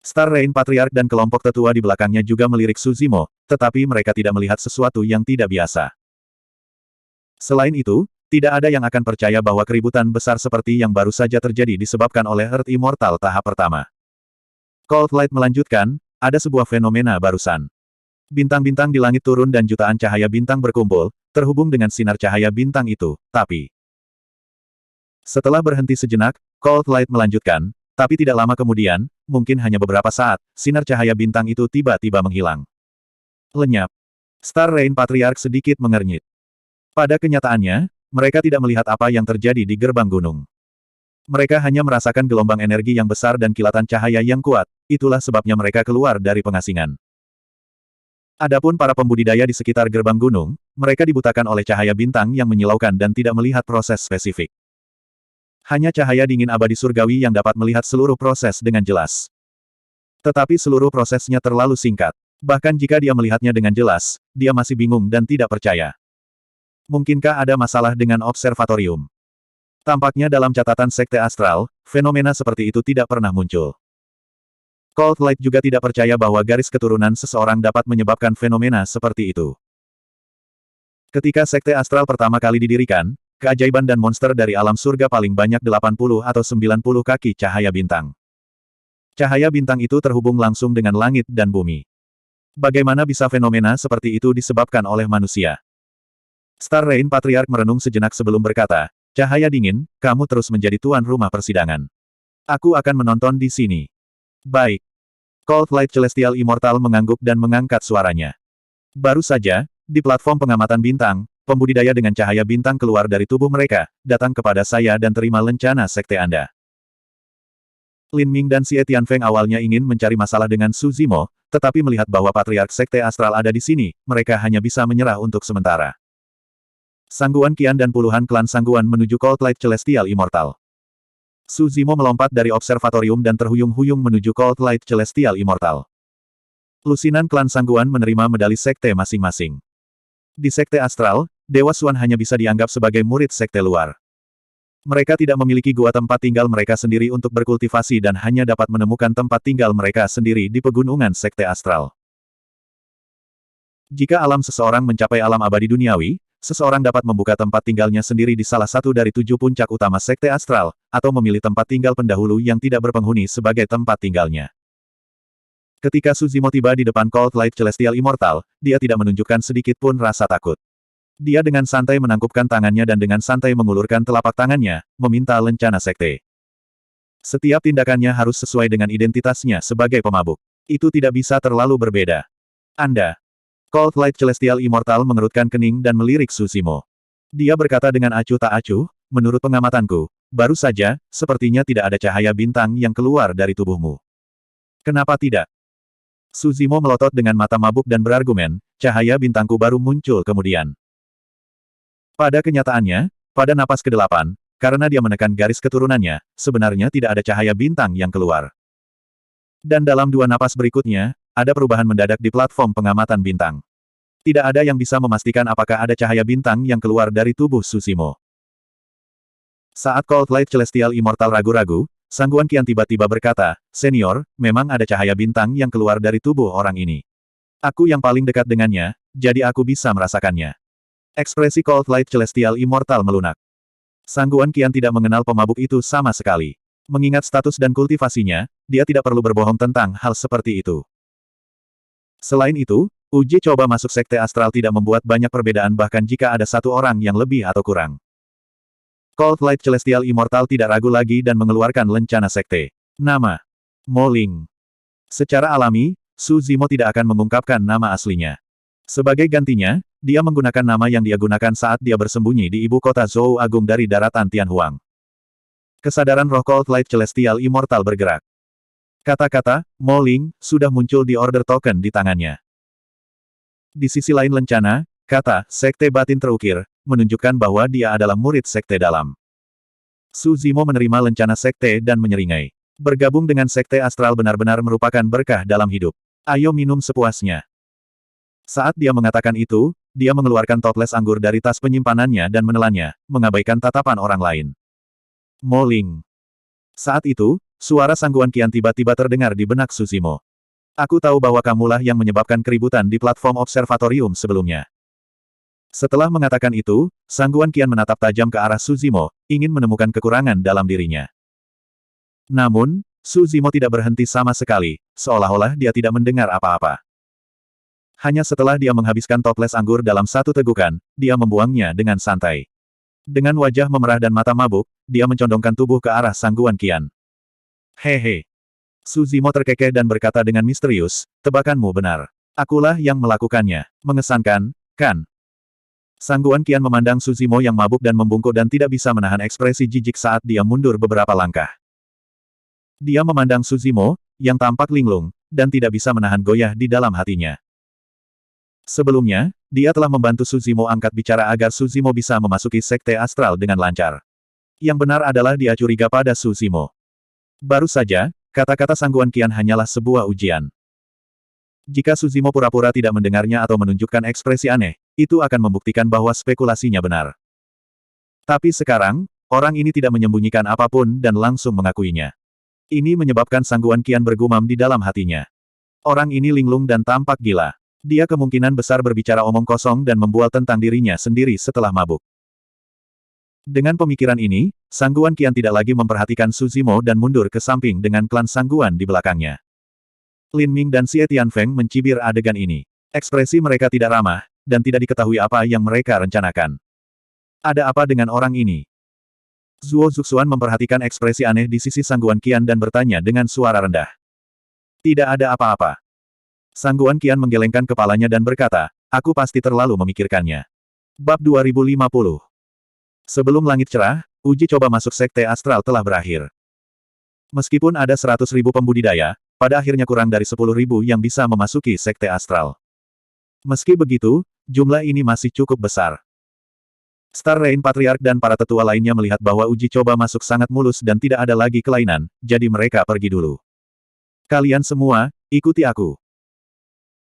S1: Star Rain Patriark dan kelompok tetua di belakangnya juga melirik Su Zimo, tetapi mereka tidak melihat sesuatu yang tidak biasa. Selain itu, tidak ada yang akan percaya bahwa keributan besar seperti yang baru saja terjadi disebabkan oleh Earth Immortal tahap pertama. Cold Light melanjutkan, ada sebuah fenomena barusan. Bintang-bintang di langit turun dan jutaan cahaya bintang berkumpul, terhubung dengan sinar cahaya bintang itu, tapi... Setelah berhenti sejenak, Cold Light melanjutkan, Tapi tidak lama kemudian, mungkin hanya beberapa saat, sinar cahaya bintang itu tiba-tiba menghilang. Lenyap. Star Rain Patriarch sedikit mengernyit. Pada kenyataannya, mereka tidak melihat apa yang terjadi di gerbang gunung. Mereka hanya merasakan gelombang energi yang besar dan kilatan cahaya yang kuat, itulah sebabnya mereka keluar dari pengasingan. Adapun para pembudidaya di sekitar gerbang gunung, mereka dibutakan oleh cahaya bintang yang menyilaukan dan tidak melihat proses spesifik. Hanya cahaya dingin abadi surgawi yang dapat melihat seluruh proses dengan jelas. Tetapi seluruh prosesnya terlalu singkat. Bahkan jika dia melihatnya dengan jelas, dia masih bingung dan tidak percaya. Mungkinkah ada masalah dengan observatorium? Tampaknya dalam catatan Sekte Astral, fenomena seperti itu tidak pernah muncul. Cold Light juga tidak percaya bahwa garis keturunan seseorang dapat menyebabkan fenomena seperti itu. Ketika Sekte Astral pertama kali didirikan, keajaiban dan monster dari alam surga paling banyak 80 atau 90 kaki cahaya bintang. Cahaya bintang itu terhubung langsung dengan langit dan bumi. Bagaimana bisa fenomena seperti itu disebabkan oleh manusia? Star Rain Patriarch merenung sejenak sebelum berkata, "Cahaya dingin, kamu terus menjadi tuan rumah persidangan. Aku akan menonton di sini." Baik. Cold Light Celestial Immortal mengangguk dan mengangkat suaranya. Baru saja, di platform pengamatan bintang, pembudidaya dengan cahaya bintang keluar dari tubuh mereka, datang kepada saya dan terima lencana sekte Anda. Lin Ming dan Xie Tianfeng awalnya ingin mencari masalah dengan Su Zimo, tetapi melihat bahwa Patriark Sekte Astral ada di sini, mereka hanya bisa menyerah untuk sementara. Sangguan Qian dan puluhan klan Sangguan menuju Cold Light Celestial Immortal. Su Zimo melompat dari observatorium dan terhuyung-huyung menuju Cold Light Celestial Immortal. Lusinan klan Sangguan menerima medali sekte masing-masing. Di Sekte Astral, Dewa Xuan hanya bisa dianggap sebagai murid sekte luar. Mereka tidak memiliki gua tempat tinggal mereka sendiri untuk berkultivasi dan hanya dapat menemukan tempat tinggal mereka sendiri di pegunungan Sekte Astral. Jika alam seseorang mencapai alam abadi duniawi, seseorang dapat membuka tempat tinggalnya sendiri di salah satu dari 7 puncak utama Sekte Astral, atau memilih tempat tinggal pendahulu yang tidak berpenghuni sebagai tempat tinggalnya. Ketika Su Zimo tiba di depan Cold Light Celestial Immortal, dia tidak menunjukkan sedikit pun rasa takut. Dia dengan santai menangkupkan tangannya dan dengan santai mengulurkan telapak tangannya, meminta lencana sekte. Setiap tindakannya harus sesuai dengan identitasnya sebagai pemabuk. Itu tidak bisa terlalu berbeda. Anda. Cold Light Celestial Immortal mengerutkan kening dan melirik Su Zimo. Dia berkata dengan acuh tak acuh, menurut pengamatanku, baru saja, sepertinya tidak ada cahaya bintang yang keluar dari tubuhmu. Kenapa tidak? Su Zimo melotot dengan mata mabuk dan berargumen, cahaya bintangku baru muncul kemudian. Pada kenyataannya, pada napas ke-8, karena dia menekan garis keturunannya, sebenarnya tidak ada cahaya bintang yang keluar. Dan dalam 2 napas berikutnya, ada perubahan mendadak di platform pengamatan bintang. Tidak ada yang bisa memastikan apakah ada cahaya bintang yang keluar dari tubuh Su Zimo. Saat Cold Light Celestial Immortal ragu-ragu, Sangguan Qian tiba-tiba berkata, "Senior, memang ada cahaya bintang yang keluar dari tubuh orang ini. Aku yang paling dekat dengannya, jadi aku bisa merasakannya." Ekspresi Cold Light Celestial Immortal melunak. Sangguan Qian tidak mengenal pemabuk itu sama sekali. Mengingat status dan kultivasinya, dia tidak perlu berbohong tentang hal seperti itu. Selain itu, uji coba masuk Sekte Astral tidak membuat banyak perbedaan bahkan jika ada satu orang yang lebih atau kurang. Cold Light Celestial Immortal tidak ragu lagi dan mengeluarkan lencana sekte. Nama. Mo Ling. Secara alami, Su Zimo tidak akan mengungkapkan nama aslinya. Sebagai gantinya, dia menggunakan nama yang dia gunakan saat dia bersembunyi di ibu kota Zhou Agung dari daratan Tianhuang. Kesadaran roh Cold Light Celestial Immortal bergerak. Kata-kata, Mo Ling, sudah muncul di order token di tangannya. Di sisi lain lencana, kata, Sekte Batin Terukir, menunjukkan bahwa dia adalah murid Sekte Dalam. Su Zimo menerima lencana Sekte dan menyeringai. Bergabung dengan Sekte Astral benar-benar merupakan berkah dalam hidup. Ayo minum sepuasnya. Saat dia mengatakan itu, dia mengeluarkan toples anggur dari tas penyimpanannya dan menelannya, mengabaikan tatapan orang lain. Mo Ling. Saat itu, suara Sangguan Qian tiba-tiba terdengar di benak Su Zimo. Aku tahu bahwa kamulah yang menyebabkan keributan di platform observatorium sebelumnya. Setelah mengatakan itu, Sangguan Qian menatap tajam ke arah Su Zimo, ingin menemukan kekurangan dalam dirinya. Namun, Su Zimo tidak berhenti sama sekali, seolah-olah dia tidak mendengar apa-apa. Hanya setelah dia menghabiskan toples anggur dalam satu tegukan, dia membuangnya dengan santai. Dengan wajah memerah dan mata mabuk, dia mencondongkan tubuh ke arah Sangguan Qian. Hehe. Suzimo terkekeh dan berkata dengan misterius, tebakanmu benar. Akulah yang melakukannya. Mengesankan, kan? Sangguan Qian memandang Suzimo yang mabuk dan membungkuk dan tidak bisa menahan ekspresi jijik saat dia mundur beberapa langkah. Dia memandang Suzimo, yang tampak linglung, dan tidak bisa menahan goyah di dalam hatinya. Sebelumnya, dia telah membantu Suzimo angkat bicara agar Suzimo bisa memasuki Sekte Astral dengan lancar. Yang benar adalah dia curiga pada Suzimo. Baru saja, kata-kata Sangguan Qian hanyalah sebuah ujian. Jika Suzimo pura-pura tidak mendengarnya atau menunjukkan ekspresi aneh, itu akan membuktikan bahwa spekulasinya benar. Tapi sekarang, orang ini tidak menyembunyikan apapun dan langsung mengakuinya. Ini menyebabkan Sangguan Qian bergumam di dalam hatinya. Orang ini linglung dan tampak gila. Dia kemungkinan besar berbicara omong kosong dan membual tentang dirinya sendiri setelah mabuk. Dengan pemikiran ini, Sangguan Qian tidak lagi memperhatikan Suzimo dan mundur ke samping dengan klan Sangguan di belakangnya. Lin Ming dan Xie Tianfeng mencibir adegan ini. Ekspresi mereka tidak ramah, dan tidak diketahui apa yang mereka rencanakan. Ada apa dengan orang ini? Zuo Zuxuan memperhatikan ekspresi aneh di sisi Sangguan Qian dan bertanya dengan suara rendah. Tidak ada apa-apa. Sangguan Qian menggelengkan kepalanya dan berkata, aku pasti terlalu memikirkannya. Bab 2050. Sebelum langit cerah, uji coba masuk Sekte Astral telah berakhir. Meskipun ada 100.000 pembudidaya, pada akhirnya kurang dari 10.000 yang bisa memasuki Sekte Astral. Meski begitu, jumlah ini masih cukup besar. Star Rain Patriarch dan para tetua lainnya melihat bahwa uji coba masuk sangat mulus dan tidak ada lagi kelainan, jadi mereka pergi dulu. Kalian semua, ikuti aku.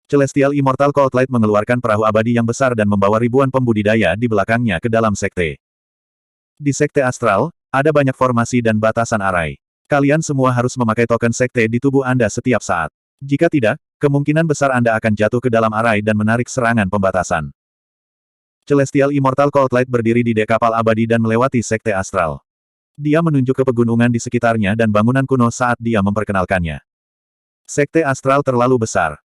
S1: Celestial Immortal Cold Light mengeluarkan perahu abadi yang besar dan membawa ribuan pembudidaya di belakangnya ke dalam sekte. Di Sekte Astral, ada banyak formasi dan batasan arai. Kalian semua harus memakai token sekte di tubuh Anda setiap saat. Jika tidak, kemungkinan besar Anda akan jatuh ke dalam arai dan menarik serangan pembatasan. Celestial Immortal Cold Light berdiri di dek kapal abadi dan melewati Sekte Astral. Dia menunjuk ke pegunungan di sekitarnya dan bangunan kuno saat dia memperkenalkannya. Sekte Astral terlalu besar.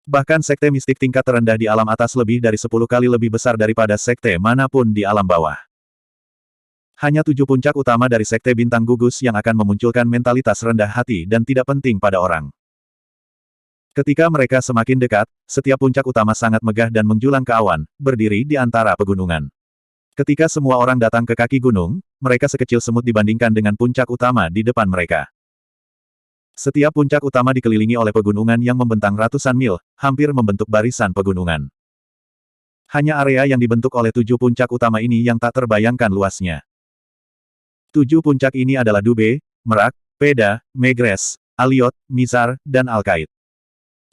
S1: Bahkan sekte mistik tingkat terendah di alam atas lebih dari 10 kali lebih besar daripada sekte manapun di alam bawah. Hanya 7 puncak utama dari Sekte Bintang Gugus yang akan memunculkan mentalitas rendah hati dan tidak penting pada orang. Ketika mereka semakin dekat, setiap puncak utama sangat megah dan menjulang ke awan, berdiri di antara pegunungan. Ketika semua orang datang ke kaki gunung, mereka sekecil semut dibandingkan dengan puncak utama di depan mereka. Setiap puncak utama dikelilingi oleh pegunungan yang membentang ratusan mil, hampir membentuk barisan pegunungan. Hanya area yang dibentuk oleh 7 puncak utama ini yang tak terbayangkan luasnya. 7 puncak ini adalah Dube, Merak, Peda, Megres, Aliot, Mizar, dan Alkait.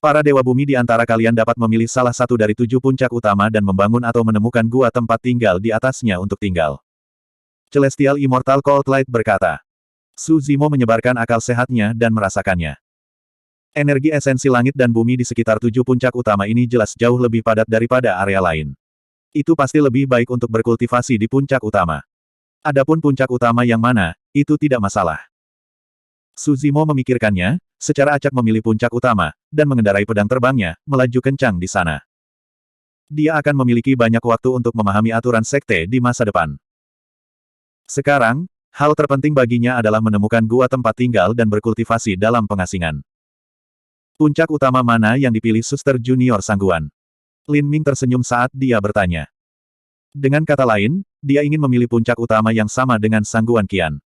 S1: Para dewa bumi di antara kalian dapat memilih salah satu dari 7 puncak utama dan membangun atau menemukan gua tempat tinggal di atasnya untuk tinggal. Celestial Immortal Cold Light berkata. Suzimo menyebarkan akal sehatnya dan merasakannya. Energi esensi langit dan bumi di sekitar 7 puncak utama ini jelas jauh lebih padat daripada area lain. Itu pasti lebih baik untuk berkultivasi di puncak utama. Adapun puncak utama yang mana, itu tidak masalah. Suzimo memikirkannya, secara acak memilih puncak utama, dan mengendarai pedang terbangnya, melaju kencang di sana. Dia akan memiliki banyak waktu untuk memahami aturan sekte di masa depan. Sekarang, hal terpenting baginya adalah menemukan gua tempat tinggal dan berkultivasi dalam pengasingan. Puncak utama mana yang dipilih Suster Junior Sangguan? Lin Ming tersenyum saat dia bertanya. Dengan kata lain, dia ingin memilih puncak utama yang sama dengan Sangguan Qian.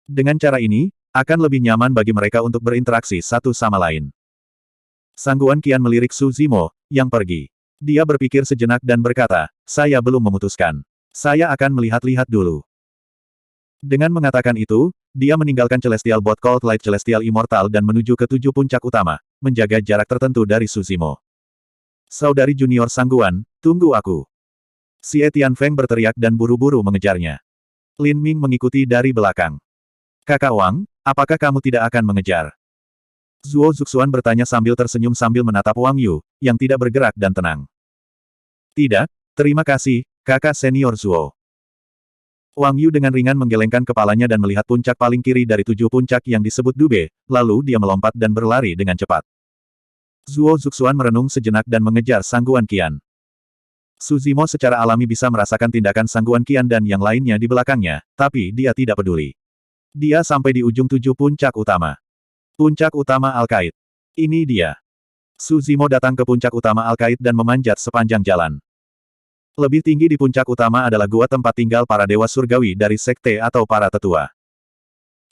S1: Dengan cara ini, akan lebih nyaman bagi mereka untuk berinteraksi satu sama lain. Sangguan Qian melirik Suzimo, yang pergi. Dia berpikir sejenak dan berkata, saya belum memutuskan. Saya akan melihat-lihat dulu. Dengan mengatakan itu, dia meninggalkan Celestial Bot Cold Light Celestial Immortal dan menuju ke 7 puncak utama, menjaga jarak tertentu dari Suzimo. Saudari Junior Sangguan, tunggu aku. Xie Tianfeng berteriak dan buru-buru mengejarnya. Lin Ming mengikuti dari belakang. Kakak Wang, apakah kamu tidak akan mengejar? Zuo Zuxuan bertanya sambil tersenyum sambil menatap Wang Yu, yang tidak bergerak dan tenang. Tidak, terima kasih, kakak senior Zuo. Wang Yu dengan ringan menggelengkan kepalanya dan melihat puncak paling kiri dari 7 puncak yang disebut Dube, lalu dia melompat dan berlari dengan cepat. Zuo Zuxuan merenung sejenak dan mengejar Sangguan Qian. Suzimo secara alami bisa merasakan tindakan Sangguan Qian dan yang lainnya di belakangnya, tapi dia tidak peduli. Dia sampai di ujung 7 puncak utama. Puncak utama Al-Qaid. Ini dia. Su Zimo datang ke puncak utama Al-Qaid dan memanjat sepanjang jalan. Lebih tinggi di puncak utama adalah gua tempat tinggal para dewa surgawi dari sekte atau para tetua.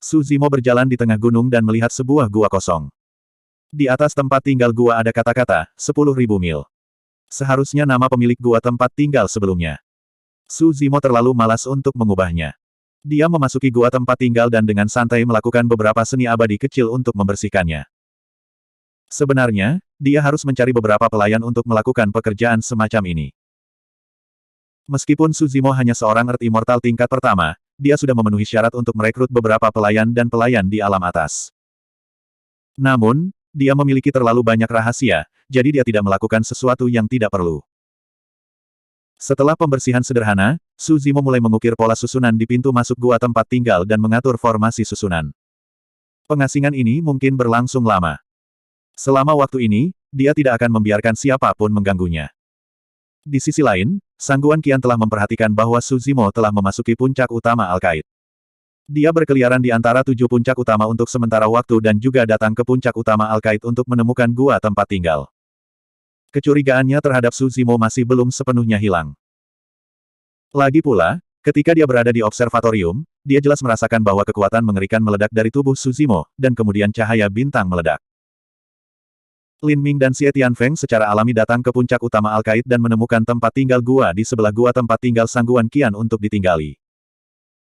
S1: Su Zimo berjalan di tengah gunung dan melihat sebuah gua kosong. Di atas tempat tinggal gua ada kata-kata, 10.000 mil. Seharusnya nama pemilik gua tempat tinggal sebelumnya. Su Zimo terlalu malas untuk mengubahnya. Dia memasuki gua tempat tinggal dan dengan santai melakukan beberapa seni abadi kecil untuk membersihkannya. Sebenarnya, dia harus mencari beberapa pelayan untuk melakukan pekerjaan semacam ini. Meskipun Su Zimo hanya seorang Earth Immortal tingkat pertama, dia sudah memenuhi syarat untuk merekrut beberapa pelayan dan pelayan di alam atas. Namun, dia memiliki terlalu banyak rahasia, jadi dia tidak melakukan sesuatu yang tidak perlu. Setelah pembersihan sederhana, Su Zimo mulai mengukir pola susunan di pintu masuk gua tempat tinggal dan mengatur formasi susunan. Pengasingan ini mungkin berlangsung lama. Selama waktu ini, dia tidak akan membiarkan siapapun mengganggunya. Di sisi lain, Sangguan Qian telah memperhatikan bahwa Su Zimo telah memasuki puncak utama Al-Qaid. Dia berkeliaran di antara 7 puncak utama untuk sementara waktu dan juga datang ke puncak utama Al-Qaid untuk menemukan gua tempat tinggal. Kecurigaannya terhadap Su Zimo masih belum sepenuhnya hilang. Lagi pula, ketika dia berada di observatorium, dia jelas merasakan bahwa kekuatan mengerikan meledak dari tubuh Su Zimo, dan kemudian cahaya bintang meledak. Lin Ming dan Xie Tianfeng secara alami datang ke puncak utama Al-Qaid dan menemukan tempat tinggal gua di sebelah gua tempat tinggal Sangguan Qian untuk ditinggali.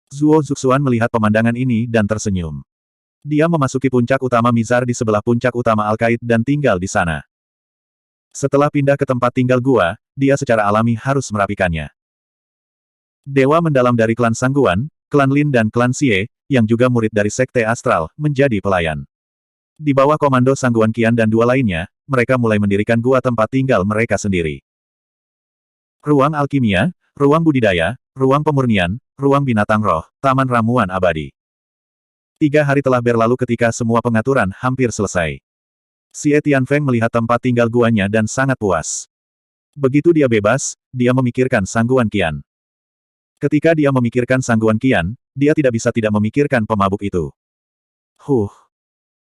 S1: Zuo Zuxuan melihat pemandangan ini dan tersenyum. Dia memasuki puncak utama Mizar di sebelah puncak utama Al-Qaid dan tinggal di sana. Setelah pindah ke tempat tinggal gua, dia secara alami harus merapikannya. Dewa mendalam dari klan Sangguan, klan Lin dan klan Xie, yang juga murid dari Sekte Astral, menjadi pelayan. Di bawah komando Sangguan Qian dan dua lainnya, mereka mulai mendirikan gua tempat tinggal mereka sendiri. Ruang alkimia, ruang budidaya, ruang pemurnian, ruang binatang roh, taman ramuan abadi. 3 hari telah berlalu ketika semua pengaturan hampir selesai. Xie Tianfeng melihat tempat tinggal guanya dan sangat puas. Begitu dia bebas, dia memikirkan Sangguan Qian. Ketika dia memikirkan Sangguan Qian, dia tidak bisa tidak memikirkan pemabuk itu.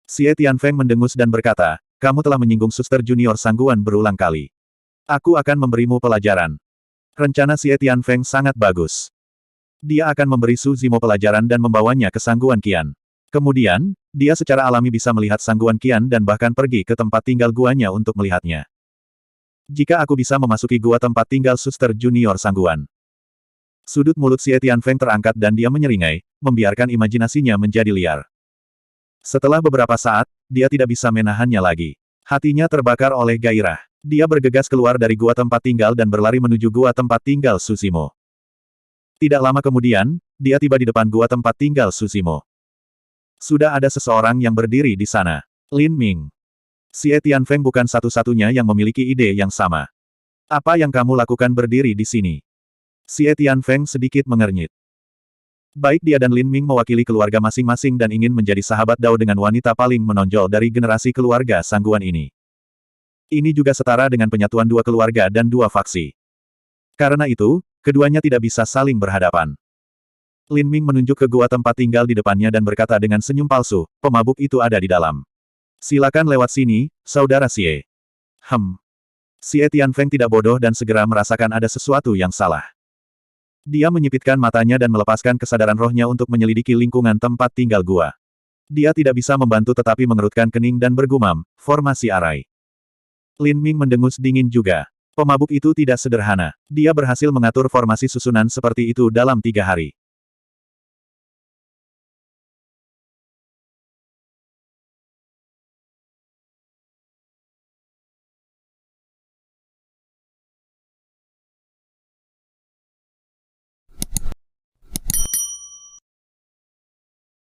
S1: Xie Tianfeng mendengus dan berkata, kamu telah menyinggung suster junior Sangguan berulang kali. Aku akan memberimu pelajaran. Rencana Xie Tianfeng sangat bagus. Dia akan memberi Su Zimo pelajaran dan membawanya ke Sangguan Qian. Kemudian, dia secara alami bisa melihat Sangguan Qian dan bahkan pergi ke tempat tinggal guanya untuk melihatnya. Jika aku bisa memasuki gua tempat tinggal suster junior Sangguan. Sudut mulut Xie Tianfeng terangkat dan dia menyeringai, membiarkan imajinasinya menjadi liar. Setelah beberapa saat, dia tidak bisa menahannya lagi. Hatinya terbakar oleh gairah. Dia bergegas keluar dari gua tempat tinggal dan berlari menuju gua tempat tinggal Su Zimo. Tidak lama kemudian, dia tiba di depan gua tempat tinggal Su Zimo. Sudah ada seseorang yang berdiri di sana. Lin Ming. Xie Tianfeng bukan satu-satunya yang memiliki ide yang sama. Apa yang kamu lakukan berdiri di sini? Xie Tianfeng sedikit mengernyit. Baik dia dan Lin Ming mewakili keluarga masing-masing dan ingin menjadi sahabat Dao dengan wanita paling menonjol dari generasi keluarga Sangguan ini. Ini juga setara dengan penyatuan 2 keluarga dan 2 faksi. Karena itu, keduanya tidak bisa saling berhadapan. Lin Ming menunjuk ke gua tempat tinggal di depannya dan berkata dengan senyum palsu, pemabuk itu ada di dalam. Silakan lewat sini, saudara Xie. Xie Tianfeng tidak bodoh dan segera merasakan ada sesuatu yang salah. Dia menyipitkan matanya dan melepaskan kesadaran rohnya untuk menyelidiki lingkungan tempat tinggal gua. Dia tidak bisa membantu tetapi mengerutkan kening dan bergumam, formasi arai. Lin Ming mendengus dingin juga. Pemabuk itu tidak sederhana. Dia berhasil mengatur formasi susunan seperti itu dalam 3 hari.